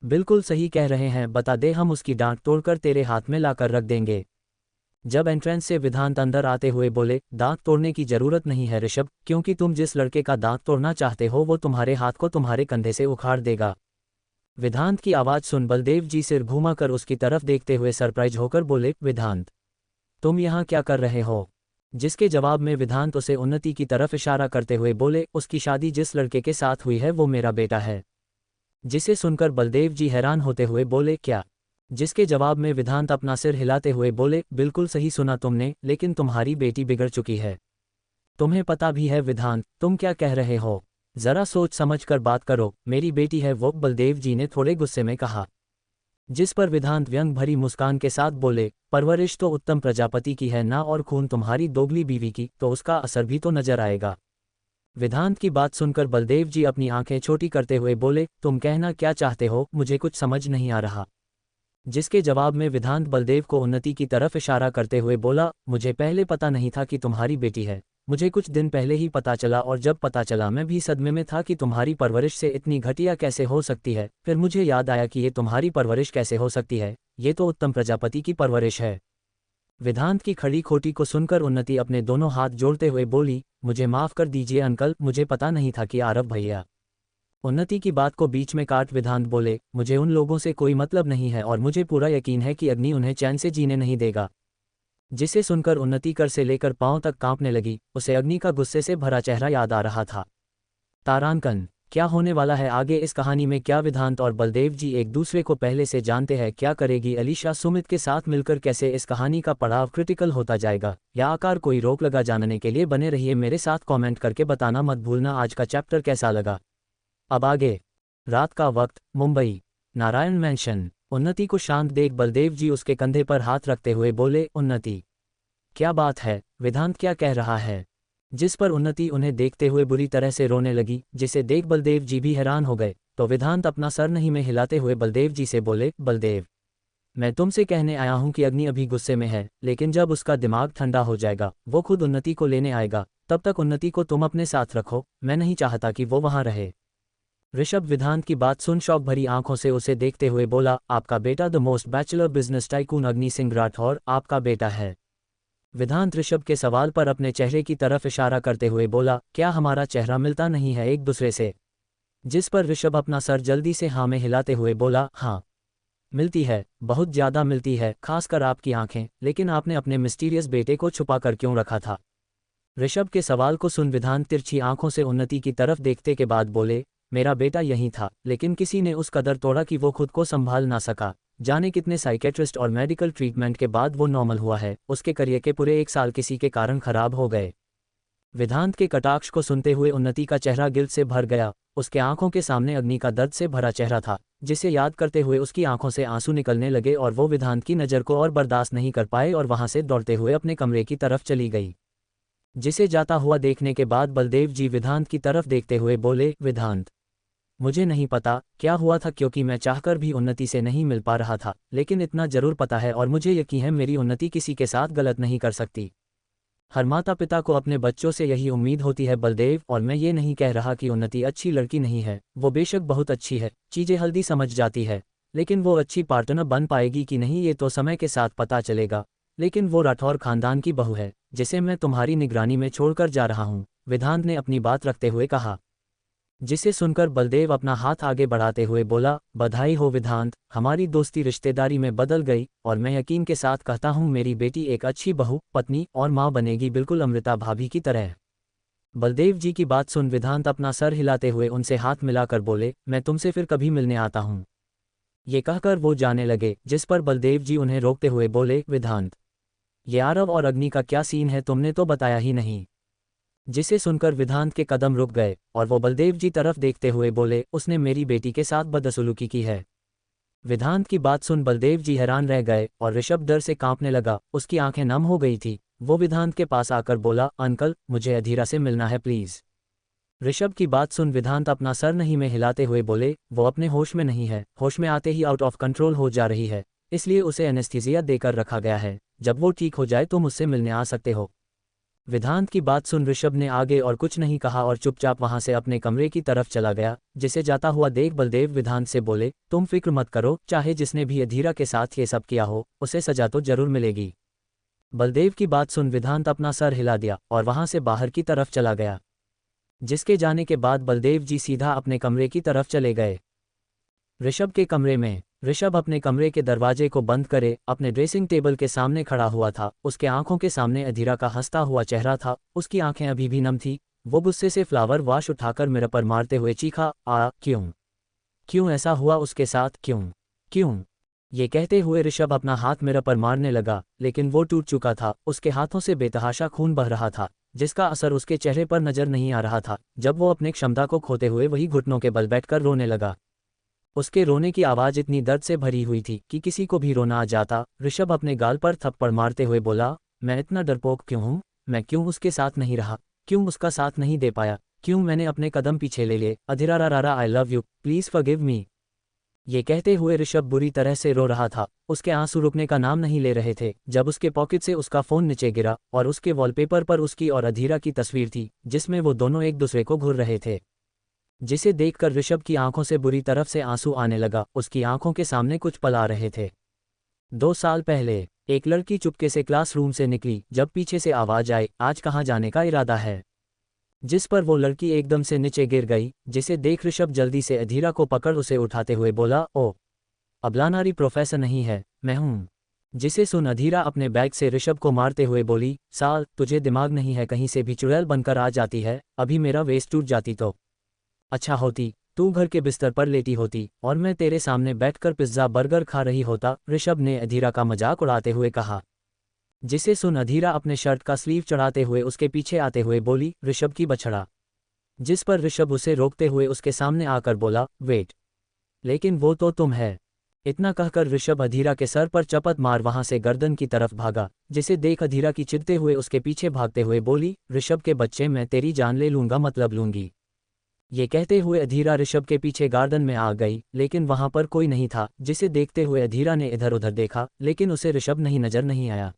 S1: बिल्कुल सही कह रहे हैं, बता दे, हम उसकी डांट तोड़कर तेरे हाथ में लाकर रख देंगे। जब एंट्रेंस से विधांत अंदर आते हुए बोले, दांत तोड़ने की जरूरत नहीं है ऋषभ, क्योंकि तुम जिस लड़के का दांत तोड़ना चाहते हो वो तुम्हारे हाथ को तुम्हारे कंधे से उखाड़ देगा। विधांत की आवाज सुन बलदेव जी सिर घुमाकर उसकी तरफ देखते हुए सरप्राइज होकर बोले, विधांत, तुम यहाँ क्या कर रहे हो? जिसके जवाब में विधांत उसे उन्नति की तरफ इशारा करते हुए बोले, उसकी शादी जिस लड़के के साथ हुई है वो मेरा बेटा है। जिसे सुनकर बलदेव जी हैरान होते हुए बोले, क्या? जिसके जवाब में विधांत अपना सिर हिलाते हुए बोले, बिल्कुल सही सुना तुमने, लेकिन तुम्हारी बेटी बिगड़ चुकी है। तुम्हें पता भी है विधांत, तुम क्या कह रहे हो? जरा सोच समझ कर बात करो, मेरी बेटी है वो, बलदेव जी ने थोड़े गुस्से में कहा। जिस पर विधांत व्यंग भरी मुस्कान के साथ बोले, परवरिश तो उत्तम प्रजापति की है ना, और खून तुम्हारी दोगली बीवी की, तो उसका असर भी तो नजर आएगा। विधांत की बात सुनकर बलदेव जी अपनी आंखें छोटी करते हुए बोले, तुम कहना क्या चाहते हो, मुझे कुछ समझ नहीं आ रहा। जिसके जवाब में विधांत बलदेव को उन्नति की तरफ इशारा करते हुए बोला, मुझे पहले पता नहीं था कि तुम्हारी बेटी है, मुझे कुछ दिन पहले ही पता चला, और जब पता चला मैं भी सदमे में था कि तुम्हारी परवरिश से इतनी घटिया कैसे हो सकती है। फिर मुझे याद आया कि ये तुम्हारी परवरिश कैसे हो सकती है, ये तो उत्तम प्रजापति की परवरिश है। विधांत की खड़ी खोटी को सुनकर उन्नति अपने दोनों हाथ जोड़ते हुए बोली, मुझे माफ कर दीजिए अंकल, मुझे पता नहीं था कि आरव भैया। उन्नति की बात को बीच में काट विधांत बोले, मुझे उन लोगों से कोई मतलब नहीं है और मुझे पूरा यकीन है कि अग्नि उन्हें चैन से जीने नहीं देगा। जिसे सुनकर उन्नति कर से लेकर पांव तक कांपने लगी, उसे अग्नि का गुस्से से भरा चेहरा याद आ रहा था। तारांकन, क्या होने वाला है आगे इस कहानी में? क्या विधांत और बलदेव जी एक दूसरे को पहले से जानते हैं? क्या करेगी अलीशा सुमित के साथ मिलकर? कैसे इस कहानी का पड़ाव क्रिटिकल होता जाएगा या आकार कोई रोक लगा? जानने के लिए बने रहिए मेरे साथ, कमेंट करके बताना मत भूलना आज का चैप्टर कैसा लगा। अब आगे। रात का वक्त, मुंबई, नारायण मैंशन। उन्नति को शांत देख बलदेव जी उसके कंधे पर हाथ रखते हुए बोले, उन्नति, क्या बात है, विधांत क्या कह रहा है? जिस पर उन्नति उन्हें देखते हुए बुरी तरह से रोने लगी, जिसे देख बलदेव जी भी हैरान हो गए। तो विधांत अपना सर नहीं में हिलाते हुए बलदेव जी से बोले, बलदेव, मैं तुमसे कहने आया हूं कि अग्नि अभी गुस्से में है, लेकिन जब उसका दिमाग ठंडा हो जाएगा वो खुद उन्नति को लेने आएगा। तब तक उन्नति को तुम अपने साथ रखो, मैं नहीं चाहता कि वो वहां रहे। ऋषभ विधांत की बात सुन शौक भरी आंखों से उसे देखते हुए बोला, आपका बेटा the most bachelor business tycoon अग्नि सिंह राठौर आपका बेटा है। विधांत ऋषभ के सवाल पर अपने चेहरे की तरफ इशारा करते हुए बोला, क्या हमारा चेहरा मिलता नहीं है एक दूसरे से? जिस पर ऋषभ अपना सर जल्दी से हाँ में हिलाते हुए बोला, हाँ मिलती है, बहुत ज्यादा मिलती है, खासकर आपकी आंखें। लेकिन आपने अपने मिस्टीरियस बेटे को छुपा कर क्यों रखा था? ऋषभ के सवाल को सुन विधांत तिरछी आंखों से उन्नति की तरफ देखते के बाद बोले, मेरा बेटा यहीं था, लेकिन किसी ने उस कदर तोड़ा कि वो खुद को संभाल ना सका। जाने कितने साइकेट्रिस्ट और मेडिकल ट्रीटमेंट के बाद वो नॉर्मल हुआ है। उसके करियर के पूरे 1 साल किसी के कारण खराब हो गए। विधांत के कटाक्ष को सुनते हुए उन्नति का चेहरा गिल्ट से भर गया। उसके आंखों के सामने अग्नि का दर्द से भरा चेहरा था, जिसे याद करते हुए उसकी आंखों से आंसू निकलने लगे और वो विधांत की नज़र को और बर्दाश्त नहीं कर पाए और वहां से दौड़ते हुए अपने कमरे की तरफ चली गई। जिसे जाता हुआ देखने के बाद बलदेव जी विधांत की तरफ देखते हुए बोले, विधांत, मुझे नहीं पता क्या हुआ था, क्योंकि मैं चाहकर भी उन्नति से नहीं मिल पा रहा था, लेकिन इतना जरूर पता है और मुझे यकीन है मेरी उन्नति किसी के साथ गलत नहीं कर सकती। हर माता पिता को अपने बच्चों से यही उम्मीद होती है बलदेव, और मैं ये नहीं कह रहा कि उन्नति अच्छी लड़की नहीं है, वो बेशक बहुत अच्छी है, चीजें जल्दी समझ जाती है, लेकिन वो अच्छी पार्टनर बन पाएगी कि नहीं ये तो समय के साथ पता चलेगा। लेकिन वो राठौर खानदान की बहू है, जिसे मैं तुम्हारी निगरानी में छोड़कर जा रहा हूँ, विधांत ने अपनी बात रखते हुए कहा। जिसे सुनकर बलदेव अपना हाथ आगे बढ़ाते हुए बोला, बधाई हो विधांत, हमारी दोस्ती रिश्तेदारी में बदल गई और मैं यकीन के साथ कहता हूँ मेरी बेटी एक अच्छी बहू, पत्नी और माँ बनेगी, बिल्कुल अमृता भाभी की तरह। बलदेव जी की बात सुन विधांत अपना सर हिलाते हुए उनसे हाथ मिलाकर बोले, मैं तुमसे फिर कभी मिलने आता हूँ। ये कहकर वो जाने लगे, जिस पर बलदेव जी उन्हें रोकते हुए बोले, विधांत, ये आरव और अग्नि का क्या सीन है, तुमने तो बताया ही नहीं। जिसे सुनकर विधांत के कदम रुक गए और वो बलदेव जी तरफ देखते हुए बोले, उसने मेरी बेटी के साथ बदसलूकी की है। विधांत की बात सुन बलदेव जी हैरान रह गए और ऋषभ डर से कांपने लगा, उसकी आंखें नम हो गई थी। वो विधांत के पास आकर बोला, अंकल, मुझे अधीरा से मिलना है प्लीज। ऋषभ की बात सुन विधांत अपना सर नहीं में हिलाते हुए बोले, वो अपने होश में नहीं है, होश में आते ही आउट ऑफ कंट्रोल हो जा रही है, इसलिए उसे एनेस्थीसिया देकर रखा गया है। जब वो ठीक हो जाए तो मुझसे मिलने आ सकते हो। विधांत की बात सुन ऋषभ ने आगे और कुछ नहीं कहा और चुपचाप वहां से अपने कमरे की तरफ चला गया। जिसे जाता हुआ देख बलदेव विधांत से बोले, तुम फिक्र मत करो, चाहे जिसने भी अधीरा के साथ ये सब किया हो उसे सजा तो जरूर मिलेगी। बलदेव की बात सुन विधांत अपना सर हिला दिया और वहां से बाहर की तरफ चला गया। जिसके जाने के बाद बलदेव जी सीधा अपने कमरे की तरफ चले गए। ऋषभ के कमरे में ऋषभ अपने कमरे के दरवाजे को बंद करे अपने ड्रेसिंग टेबल के सामने खड़ा हुआ था। उसके आंखों के सामने अधीरा का हंसता हुआ चेहरा था। उसकी आंखें अभी भी नम थी। वो गुस्से से फ्लावर वाश उठाकर मिरर पर मारते हुए चीखा, क्यों ऐसा हुआ उसके साथ, क्यों? ये कहते हुए ऋषभ अपना हाथ मिरर पर मारने लगा, लेकिन वो टूट चुका था। उसके हाथों से बेतहाशा खून बह रहा था, जिसका असर उसके चेहरे पर नजर नहीं आ रहा था। जब वो अपने क्षमता को खोते हुए वही घुटनों के बल बैठकर रोने लगा। उसके रोने की आवाज इतनी दर्द से भरी हुई थी कि किसी को भी रोना आ जाता। ऋषभ अपने गाल पर थप्पड़ मारते हुए बोला, मैं इतना डरपोक क्यों हूँ? मैं क्यों उसके साथ नहीं रहा? क्यों उसका साथ नहीं दे पाया? क्यों मैंने अपने कदम पीछे ले लिए? अधीरा रारा, I love you, please forgive me. ये कहते हुए ऋषभ बुरी तरह से रो रहा था। उसके आंसू रुकने का नाम नहीं ले रहे थे जब उसके पॉकेट से उसका फोन नीचे गिरा और उसके वॉलपेपर पर उसकी और अधीरा की तस्वीर थी, जिसमें वो दोनों एक दूसरे को घूर रहे थे। जिसे देखकर ऋषभ की आंखों से बुरी तरफ से आंसू आने लगा। उसकी आंखों के सामने कुछ पल आ रहे थे। 2 साल पहले एक लड़की चुपके से क्लासरूम से निकली जब पीछे से आवाज आई, आज कहाँ जाने का इरादा है? जिस पर वो लड़की एकदम से नीचे गिर गई। जिसे देख ऋषभ जल्दी से अधीरा को पकड़ उसे उठाते हुए बोला, ओ अबलानारी प्रोफेसर नहीं है, मैं हूँ। जिसे सुन अधीरा अपने बैग से ऋषभ को मारते हुए बोली, साल तुझे दिमाग नहीं है, कहीं से भी चुड़ैल बनकर आ जाती है। अभी मेरा वेस्ट टूट जाती तो अच्छा होती, तू घर के बिस्तर पर लेटी होती और मैं तेरे सामने बैठकर पिज्जा बर्गर खा रही होता, ऋषभ ने अधीरा का मजाक उड़ाते हुए कहा। जिसे सुन अधीरा अपने शर्ट का स्लीव चढ़ाते हुए उसके पीछे आते हुए बोली, ऋषभ की बछड़ा। जिस पर ऋषभ उसे रोकते हुए उसके सामने आकर बोला, वेट, लेकिन वो तो तुम है। इतना कहकर ऋषभ अधीरा के सर पर चपत मार वहां से गर्दन की तरफ भागा, जिसे देख अधीरा की चिढ़ते हुए उसके पीछे भागते हुए बोली, ऋषभ के बच्चे, मैं तेरी जान ले लूंगा, मतलब लूंगी। ये कहते हुए अधीरा ऋषभ के पीछे गार्डन में आ गई, लेकिन वहां पर कोई नहीं था, जिसे देखते हुए अधीरा ने इधर उधर देखा, लेकिन उसे ऋषभ नजर नहीं आया।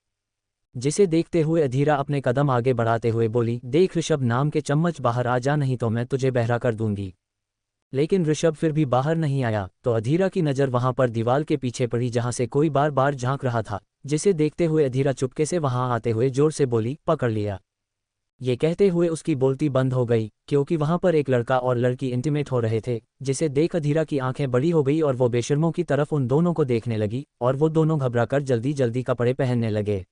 S1: जिसे देखते हुए अधीरा अपने कदम आगे बढ़ाते हुए बोली, देख ऋषभ नाम के चम्मच, बाहर आ जा, नहीं तो मैं तुझे बहरा कर दूंगी। लेकिन ऋषभ फिर भी बाहर नहीं आया, तो अधीरा की नज़र वहां पर दीवार के पीछे पड़ी, जहां से कोई बार बार झांक रहा था। जिसे देखते हुए अधीरा चुपके से वहां आते हुए जोर से बोली, पकड़ लिया। ये कहते हुए उसकी बोलती बंद हो गई, क्योंकि वहां पर एक लड़का और लड़की इंटीमेट हो रहे थे। जिसे देख अधीरा की आंखें बड़ी हो गई और वो बेशर्मों की तरफ उन दोनों को देखने लगी, और वो दोनों घबराकर जल्दी जल्दी कपड़े पहनने लगे।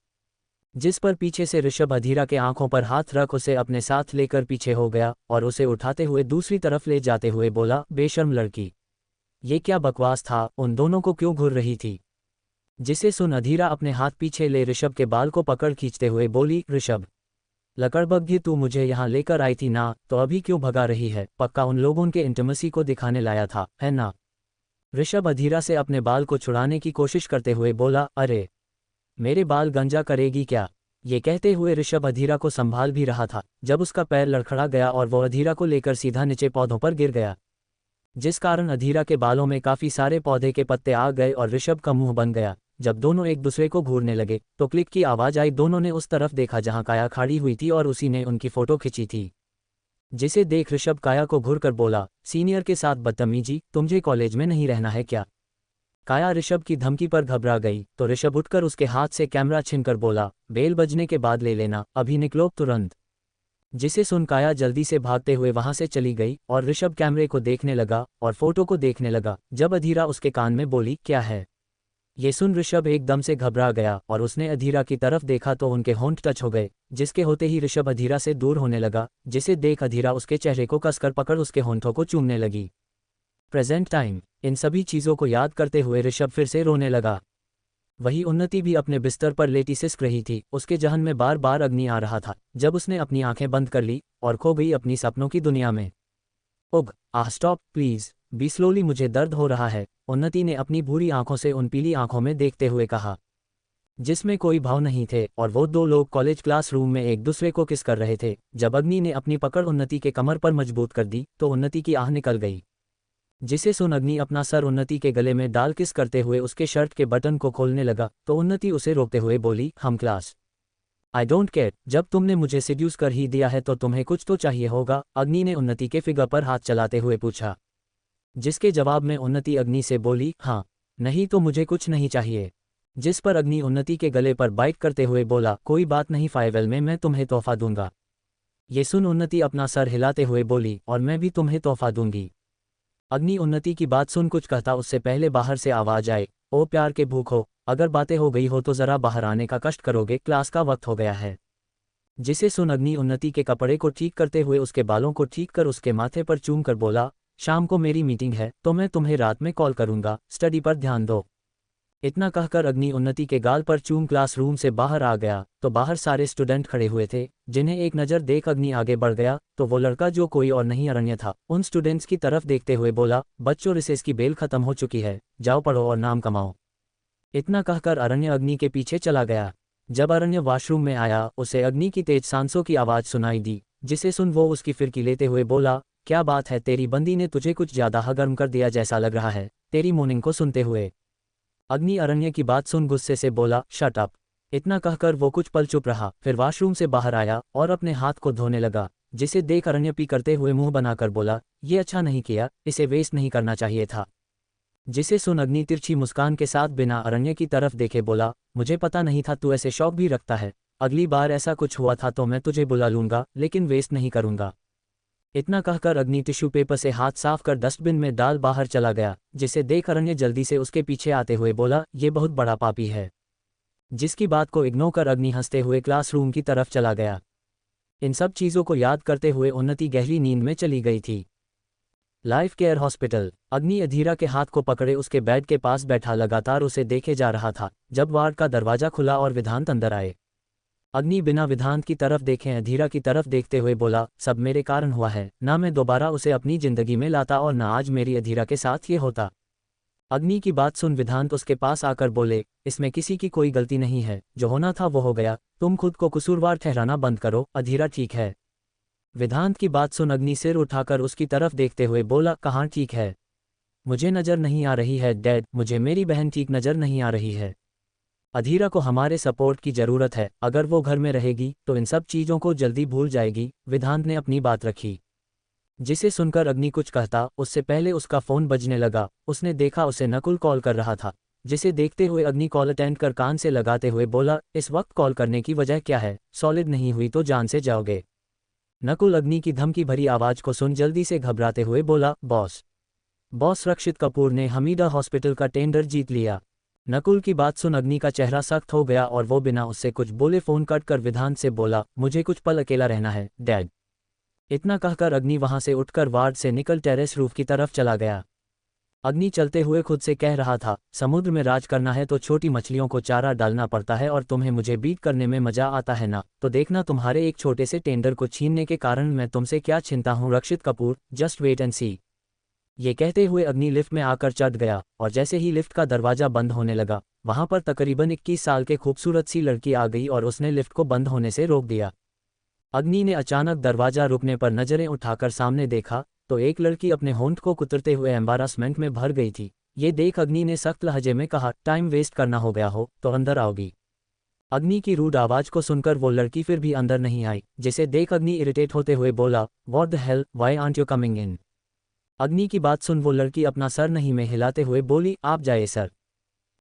S1: जिस पर पीछे से ऋषभ अधीरा के आंखों पर हाथ रख उसे अपने साथ लेकर पीछे हो गया, और उसे उठाते हुए दूसरी तरफ ले जाते हुए बोला, बेशर्म लड़की, ये क्या बकवास था, उन दोनों को क्यों घूर रही थी। जिसे सुन अधीरा अपने हाथ पीछे ले ऋषभ के बाल को पकड़ खींचते हुए बोली, ऋषभ लकड़बग्घी, तू मुझे यहाँ लेकर आई थी ना, तो अभी क्यों भगा रही है, पक्का उन लोगों के इंटीमेसी को दिखाने लाया था, है ना। ऋषभ अधीरा से अपने बाल को छुड़ाने की कोशिश करते हुए बोला, अरे मेरे बाल गंजा करेगी क्या। ये कहते हुए ऋषभ अधीरा को संभाल भी रहा था, जब उसका पैर लड़खड़ा गया और वो अधीरा को लेकर सीधा नीचे पौधों पर गिर गया, जिस कारण अधीरा के बालों में काफी सारे पौधे के पत्ते आ गए और ऋषभ का मुंह बन गया। जब दोनों एक दूसरे को घूरने लगे तो क्लिक की आवाज आई। दोनों ने उस तरफ देखा जहां काया खड़ी हुई थी और उसी ने उनकी फोटो खींची थी। जिसे देख ऋषभ काया को घूरकर बोला, सीनियर के साथ बदतमीजी, तुझे कॉलेज में नहीं रहना है क्या। काया ऋषभ की धमकी पर घबरा गई, तो ऋषभ उठकर उसके हाथ से कैमरा छीनकर बोला, बेल बजने के बाद ले लेना, अभी निकलो तुरंत। जिसे सुन काया जल्दी से भागते हुए वहां से चली गई और ऋषभ कैमरे को देखने लगा और फोटो को देखने लगा। जब अधीरा उसके कान में बोली, क्या है। ये सुन ऋषभ एकदम से घबरा गया और उसने अधीरा की तरफ देखा तो उनके होंठ टच हो गए, जिसके होते ही ऋषभ अधीरा से दूर होने लगा। जिसे देख अधीरा उसके चेहरे को कसकर पकड़ उसके होंठों को चूमने लगी। Present time. इन सभी चीज़ों को याद करते हुए ऋषभ फिर से रोने लगा। वही उन्नति भी अपने बिस्तर पर लेटी सिसक रही थी। उसके जहन में बार बार अग्नि आ रहा था। जब उसने अपनी आंखें बंद कर ली और खो गई अपनी सपनों की दुनिया में। उग स्टॉप प्लीज बी स्लोली, मुझे दर्द हो रहा है, उन्नति ने अपनी भूरी आंखों से उन पीली आंखों में देखते हुए कहा, जिसमें कोई भाव नहीं थे। और वो दो लोग कॉलेज क्लासरूम में एक दूसरे को किस कर रहे थे। जब अग्नि ने अपनी पकड़ उन्नति के कमर पर मजबूत कर दी तो उन्नति की आह निकल गई। जिसे सुन अग्नि अपना सर उन्नति के गले में डाल किस करते हुए उसके शर्ट के बटन को खोलने लगा, तो उन्नति उसे रोकते हुए बोली, हम क्लास आई डोंट केयर, जब तुमने मुझे सिड्यूस कर ही दिया है तो तुम्हें कुछ तो चाहिए होगा। अग्नि ने उन्नति के फिगर पर हाथ चलाते हुए पूछा, जिसके जवाब में उन्नति अग्नि से बोली, हाँ, नहीं तो मुझे कुछ नहीं चाहिए। जिस पर अग्नि उन्नति के गले पर बाइट करते हुए बोला, कोई बात नहीं, फायवेल में मैं तुम्हें तोहफा दूंगा। ये सुन उन्नति अपना सर हिलाते हुए बोली, और मैं भी तुम्हें तोहफा दूंगी। अग्नि उन्नति की बात सुन कुछ कहता उससे पहले बाहर से आवाज आए, ओ प्यार के भूखो, अगर बातें हो गई हो तो जरा बाहर आने का कष्ट करोगे, क्लास का वक्त हो गया है। जिसे सुन अग्नि उन्नति के कपड़े को ठीक करते हुए उसके बालों को ठीक कर उसके माथे पर चूम कर बोला, शाम को मेरी मीटिंग है तो मैं तुम्हें रात में कॉल करूंगा, स्टडी पर ध्यान दो। इतना कहकर अग्नि उन्नति के गाल पर चूम क्लासरूम से बाहर आ गया, तो बाहर सारे स्टूडेंट खड़े हुए थे, जिन्हें एक नज़र देख अग्नि आगे बढ़ गया, तो वो लड़का जो कोई और नहीं अरण्य था, उन स्टूडेंट्स की तरफ देखते हुए बोला, बच्चों रिसेस की बेल खत्म हो चुकी है, जाओ पढ़ो और नाम कमाओ। इतना कहकर अरण्य अग्नि के पीछे चला गया। जब अरण्य वॉशरूम में आया उसे अग्नि की तेज सांसों की आवाज़ सुनाई दी, जिसे सुन वो उसकी फिरकी लेते हुए बोला, क्या बात है, तेरी बंदी ने तुझे कुछ ज़्यादा गर्म कर दिया जैसा लग रहा है तेरी मॉर्निंग को सुनते हुए। अग्नि अरण्य की बात सुन गुस्से से बोला, शट अप। इतना कहकर वो कुछ पल चुप रहा, फिर वॉशरूम से बाहर आया और अपने हाथ को धोने लगा। जिसे देख अरण्य पी करते हुए मुंह बनाकर बोला, ये अच्छा नहीं किया, इसे वेस्ट नहीं करना चाहिए था। जिसे सुन अग्नि तिरछी मुस्कान के साथ बिना अरण्य की तरफ देखे बोला, मुझे पता नहीं था तू ऐसे शौक भी रखता है, अगली बार ऐसा कुछ हुआ था तो मैं तुझे बुला लूंगा, लेकिन वेस्ट नहीं करूंगा। इतना कहकर अग्नि टिश्यू पेपर से हाथ साफ कर डस्टबिन में डाल बाहर चला गया। जिसे देख अरण्य जल्दी से उसके पीछे आते हुए बोला, ये बहुत बड़ा पापी है। जिसकी बात को इग्नोर कर अग्नि हंसते हुए क्लासरूम की तरफ चला गया। इन सब चीज़ों को याद करते हुए उन्नति गहरी नींद में चली गई थी। Life care hospital. अग्नि अधीरा के हाथ को पकड़े उसके बेड के पास बैठा लगातार उसे देखे जा रहा था, जब वार्ड का दरवाजा खुला और विधांत अंदर आए। अग्नि बिना विधांत की तरफ देखे अधीरा की तरफ देखते हुए बोला, सब मेरे कारण हुआ है, ना मैं दोबारा उसे अपनी जिंदगी में लाता और ना आज मेरी अधीरा के साथ ये होता। अग्नि की बात सुन विधांत उसके पास आकर बोले, इसमें किसी की कोई गलती नहीं है, जो होना था वो हो गया, तुम खुद को कसूरवार ठहराना बंद करो, अधीरा ठीक है। विधांत की बात सुन अग्नि सिर उठाकर उसकी तरफ देखते हुए बोला, कहाँ ठीक है? मुझे नजर नहीं आ रही है डैड, मुझे मेरी बहन ठीक नजर नहीं आ रही है। अधीरा को हमारे सपोर्ट की जरूरत है, अगर वो घर में रहेगी तो इन सब चीजों को जल्दी भूल जाएगी, विधांत ने अपनी बात रखी। जिसे सुनकर अग्नि कुछ कहता उससे पहले उसका फोन बजने लगा। उसने देखा उसे नकुल कॉल कर रहा था। जिसे देखते हुए अग्नि कॉल अटेंड कर कान से लगाते हुए बोला, इस वक्त कॉल करने की वजह क्या है? सॉलिड नहीं हुई तो जान से जाओगे। नकुल अग्नि की धमकी भरी आवाज को सुन जल्दी से घबराते हुए बोला, बॉस रक्षित कपूर ने हमीदा हॉस्पिटल का टेंडर जीत लिया। नकुल की बात सुन अग्नि का चेहरा सख्त हो गया और वो बिना उससे कुछ बोले फोन कट कर विधांत से बोला, मुझे कुछ पल अकेला रहना है डैड। इतना कहकर अग्नि वहां से उठकर वार्ड से निकल टेरेस रूफ की तरफ चला गया। अग्नि चलते हुए खुद से कह रहा था, समुद्र में राज करना है तो छोटी मछलियों को चारा डालना पड़ता है और तुम्हें मुझे बीट करने में मजा आता है ना, तो देखना तुम्हारे एक छोटे से टेंडर को छीनने के कारण मैं तुमसे क्या छीनता हूँ रक्षित कपूर, जस्ट वेट एंड सी। ये कहते हुए अग्नि लिफ्ट में आकर चढ़ गया और जैसे ही लिफ्ट का दरवाजा बंद होने लगा, वहां पर तकरीबन 21 साल के खूबसूरत सी लड़की आ गई और उसने लिफ्ट को बंद होने से रोक दिया। अग्नि ने अचानक दरवाजा रुकने पर नजरें उठाकर सामने देखा तो एक लड़की अपने होंठ को कुतरते हुए एम्बारासमेंट में भर गई थी। ये देख अग्नि ने सख्त लहजे में कहा, टाइम वेस्ट करना हो गया हो तो अंदर आओगी। अग्नि की रूड आवाज को सुनकर वो लड़की फिर भी अंदर नहीं आई, जिसे देख अग्नि इरिटेट होते हुए बोला, what the hell, why aunt you coming in? अग्नि की बात सुन वो लड़की अपना सर नहीं में हिलाते हुए बोली, आप जाइए सर।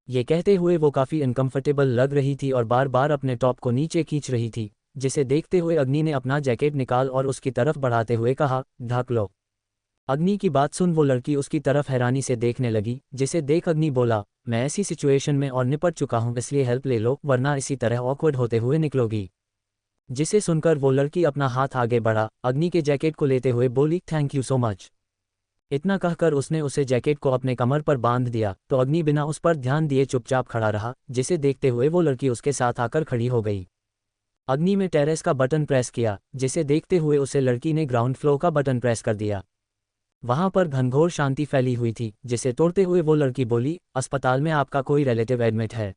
S1: ये कहते हुए वो काफी अनकंफर्टेबल लग रही थी और बार बार अपने टॉप को नीचे खींच रही थी, जिसे देखते हुए अग्नि ने अपना जैकेट निकाल और उसकी तरफ बढ़ाते हुए कहा, ढक लो। अग्नि की बात सुन वो लड़की उसकी तरफ हैरानी से देखने लगी, जिसे देख अग्नि बोला, मैं ऐसी सिचुएशन में और निपट चुका हूं इसलिए हेल्प ले लो वरना इसी तरह ऑकवर्ड होते हुए निकलोगी। जिसे सुनकर वो लड़की अपना हाथ आगे बढ़ा अग्नि के जैकेट को लेते हुए बोली, थैंक यू सो मच। इतना कहकर उसने उसे जैकेट को अपने कमर पर बांध दिया तो अग्नि बिना उस पर ध्यान दिए चुपचाप खड़ा रहा, जिसे देखते हुए वो लड़की उसके साथ आकर खड़ी हो गई। अग्नि में टेरेस का बटन प्रेस किया, जिसे देखते हुए उसे लड़की ने ग्राउंड फ्लोर का बटन प्रेस कर दिया। वहां पर घनघोर शांति फैली हुई थी, जिसे तोड़ते हुए वो लड़की बोली, अस्पताल में आपका कोई रिलेटिव एडमिट है?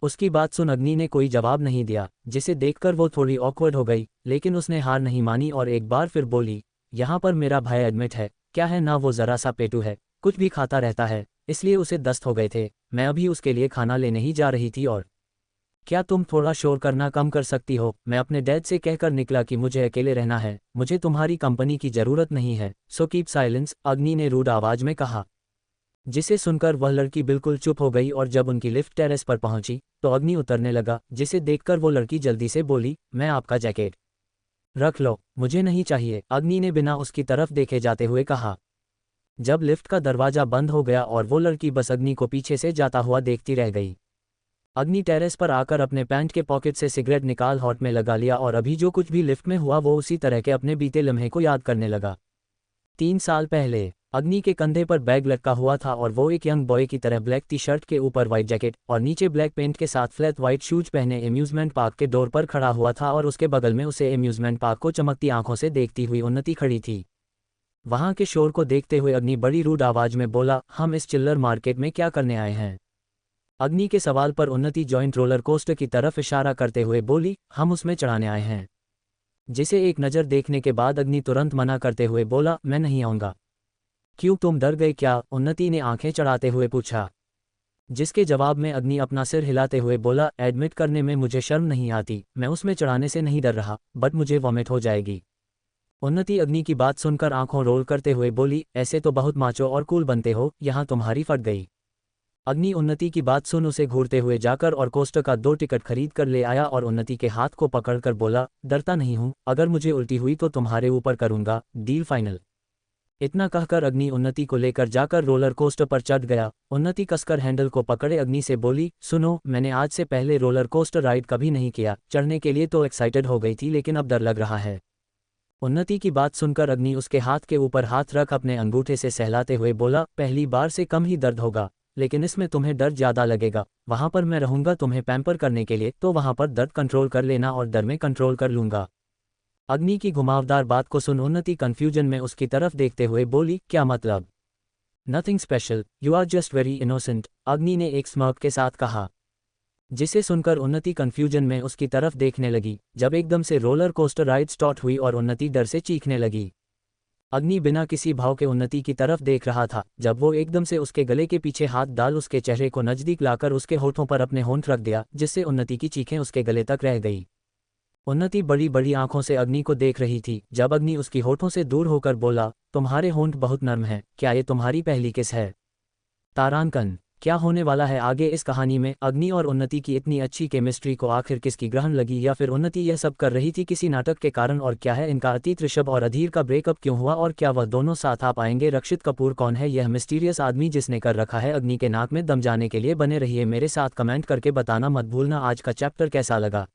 S1: उसकी बात सुन अग्नि ने कोई जवाब नहीं दिया, जिसे देखकर वो थोड़ी ऑकवर्ड हो गई, लेकिन उसने हार नहीं मानी और एक बार फिर बोली, यहाँ पर मेरा भाई एडमिट है। क्या है ना, वो जरा सा पेटू है, कुछ भी खाता रहता है, इसलिए उसे दस्त हो गए थे। मैं अभी उसके लिए खाना लेने ही जा रही थी। और क्या तुम थोड़ा शोर करना कम कर सकती हो? मैं अपने डैड से कहकर निकला कि मुझे अकेले रहना है, मुझे तुम्हारी कंपनी की जरूरत नहीं है, सो कीप साइलेंस, अग्नि ने रूड आवाज में कहा। जिसे सुनकर वह लड़की बिल्कुल चुप हो गई और जब उनकी लिफ्ट टेरेस पर पहुंची तो अग्नि उतरने लगा, जिसे देखकर वो लड़की जल्दी से बोली, मैं आपका जैकेट रख लो, मुझे नहीं चाहिए, अग्नि ने बिना उसकी तरफ देखे जाते हुए कहा। जब लिफ्ट का दरवाजा बंद हो गया और वो लड़की बस अग्नि को पीछे से जाता हुआ देखती रह गई। अग्नि टेरेस पर आकर अपने पैंट के पॉकेट से सिगरेट निकाल हॉट में लगा लिया और अभी जो कुछ भी लिफ्ट में हुआ वो उसी तरह के अपने बीते लम्हे को याद करने लगा। 3 साल पहले अग्नि के कंधे पर बैग लटका हुआ था और वो एक यंग बॉय की तरह ब्लैक टी शर्ट के ऊपर व्हाइट जैकेट और नीचे ब्लैक पेंट के साथ फ्लैट व्हाइट शूज पहने एम्यूजमेंट पार्क के डोर पर खड़ा हुआ था और उसके बगल में उसे एम्यूजमेंट पार्क को चमकती आंखों से देखती हुई उन्नति खड़ी थी। वहां के शोर को देखते हुए अग्नि बड़ी रूड आवाज में बोला, हम इस चिल्लर मार्केट में क्या करने आए हैं? अग्नि के सवाल पर उन्नति जॉइंट रोलर कोस्टर की तरफ इशारा करते हुए बोली, हम उसमें चढ़ाने आए हैं। जिसे एक नज़र देखने के बाद अग्नि तुरंत मना करते हुए बोला, मैं नहीं आऊंगा। क्यों, तुम डर गए क्या? उन्नति ने आंखें चढ़ाते हुए पूछा। जिसके जवाब में अग्नि अपना सिर हिलाते हुए बोला, एडमिट करने में मुझे शर्म नहीं आती, मैं उसमें चढ़ाने से नहीं डर रहा, बट मुझे वॉमिट हो जाएगी। उन्नति अग्नि की बात सुनकर आंखों रोल करते हुए बोली, ऐसे तो बहुत माचो और कूल बनते हो, यहाँ तुम्हारी फट गई। अग्नि उन्नति की बात सुन उसे घूरते हुए जाकर और कोस्टर का 2 टिकट खरीद कर ले आया और उन्नति के हाथ को पकड़कर बोला, डरता नहीं हूँ, अगर मुझे उल्टी हुई तो तुम्हारे ऊपर करूंगा, डील फाइनल। इतना कहकर अग्नि उन्नति को लेकर जाकर रोलर कोस्टर पर चढ़ गया। उन्नति कसकर हैंडल को पकड़े अग्नि से बोली, सुनो, मैंने आज से पहले रोलर कोस्टर राइड कभी नहीं किया, चढ़ने के लिए तो एक्साइटेड हो गई थी लेकिन अब डर लग रहा है। उन्नति की बात सुनकर अग्नि उसके हाथ के ऊपर हाथ रख अपने अंगूठे से सहलाते हुए बोला, पहली बार से कम ही दर्द होगा, लेकिन इसमें तुम्हें डर ज्यादा लगेगा। वहां पर मैं रहूंगा तुम्हें पैम्पर करने के लिए, तो वहां पर दर्द कंट्रोल कर लेना और डर में कंट्रोल कर लूंगा। अग्नि की घुमावदार बात को सुन उन्नति कंफ्यूजन में उसकी तरफ देखते हुए बोली, क्या मतलब? Nothing special, you are just very innocent, Agni ने एक स्मर्क के साथ कहा। जिसे सुनकर उन्नति कंफ्यूजन में उसकी तरफ देखने लगी, जब एकदम से रोलर कोस्टर राइड स्टार्ट हुई और उन्नति डर से चीखने लगी। अग्नि बिना किसी भाव के उन्नति की तरफ देख रहा था, जब वो एकदम से उसके गले के पीछे हाथ डाल उसके चेहरे को नजदीक लाकर उसके होठों पर अपने होंठ रख दिया, जिससे उन्नति की चीखें उसके गले तक रह गई। उन्नति बड़ी बड़ी आंखों से अग्नि को देख रही थी, जब अग्नि उसकी होठों से दूर होकर बोला, तुम्हारे होंठ बहुत नर्म हैं, क्या ये तुम्हारी पहली किस है? तारांकन, क्या होने वाला है आगे इस कहानी में? अग्नि और उन्नति की इतनी अच्छी केमिस्ट्री को आखिर किसकी ग्रहण लगी, या फिर उन्नति यह सब कर रही थी किसी नाटक के कारण? और क्या है इनका अतीत? ऋषभ और अधीर का ब्रेकअप क्यों हुआ और क्या वह दोनों साथ आ पाएंगे? रक्षित कपूर कौन है यह मिस्टीरियस आदमी जिसने कर रखा है अग्नि के नाक में दम? जाने के लिए बने रहिए मेरे साथ, कमेंट करके बताना मत भूलना आज का चैप्टर कैसा लगा।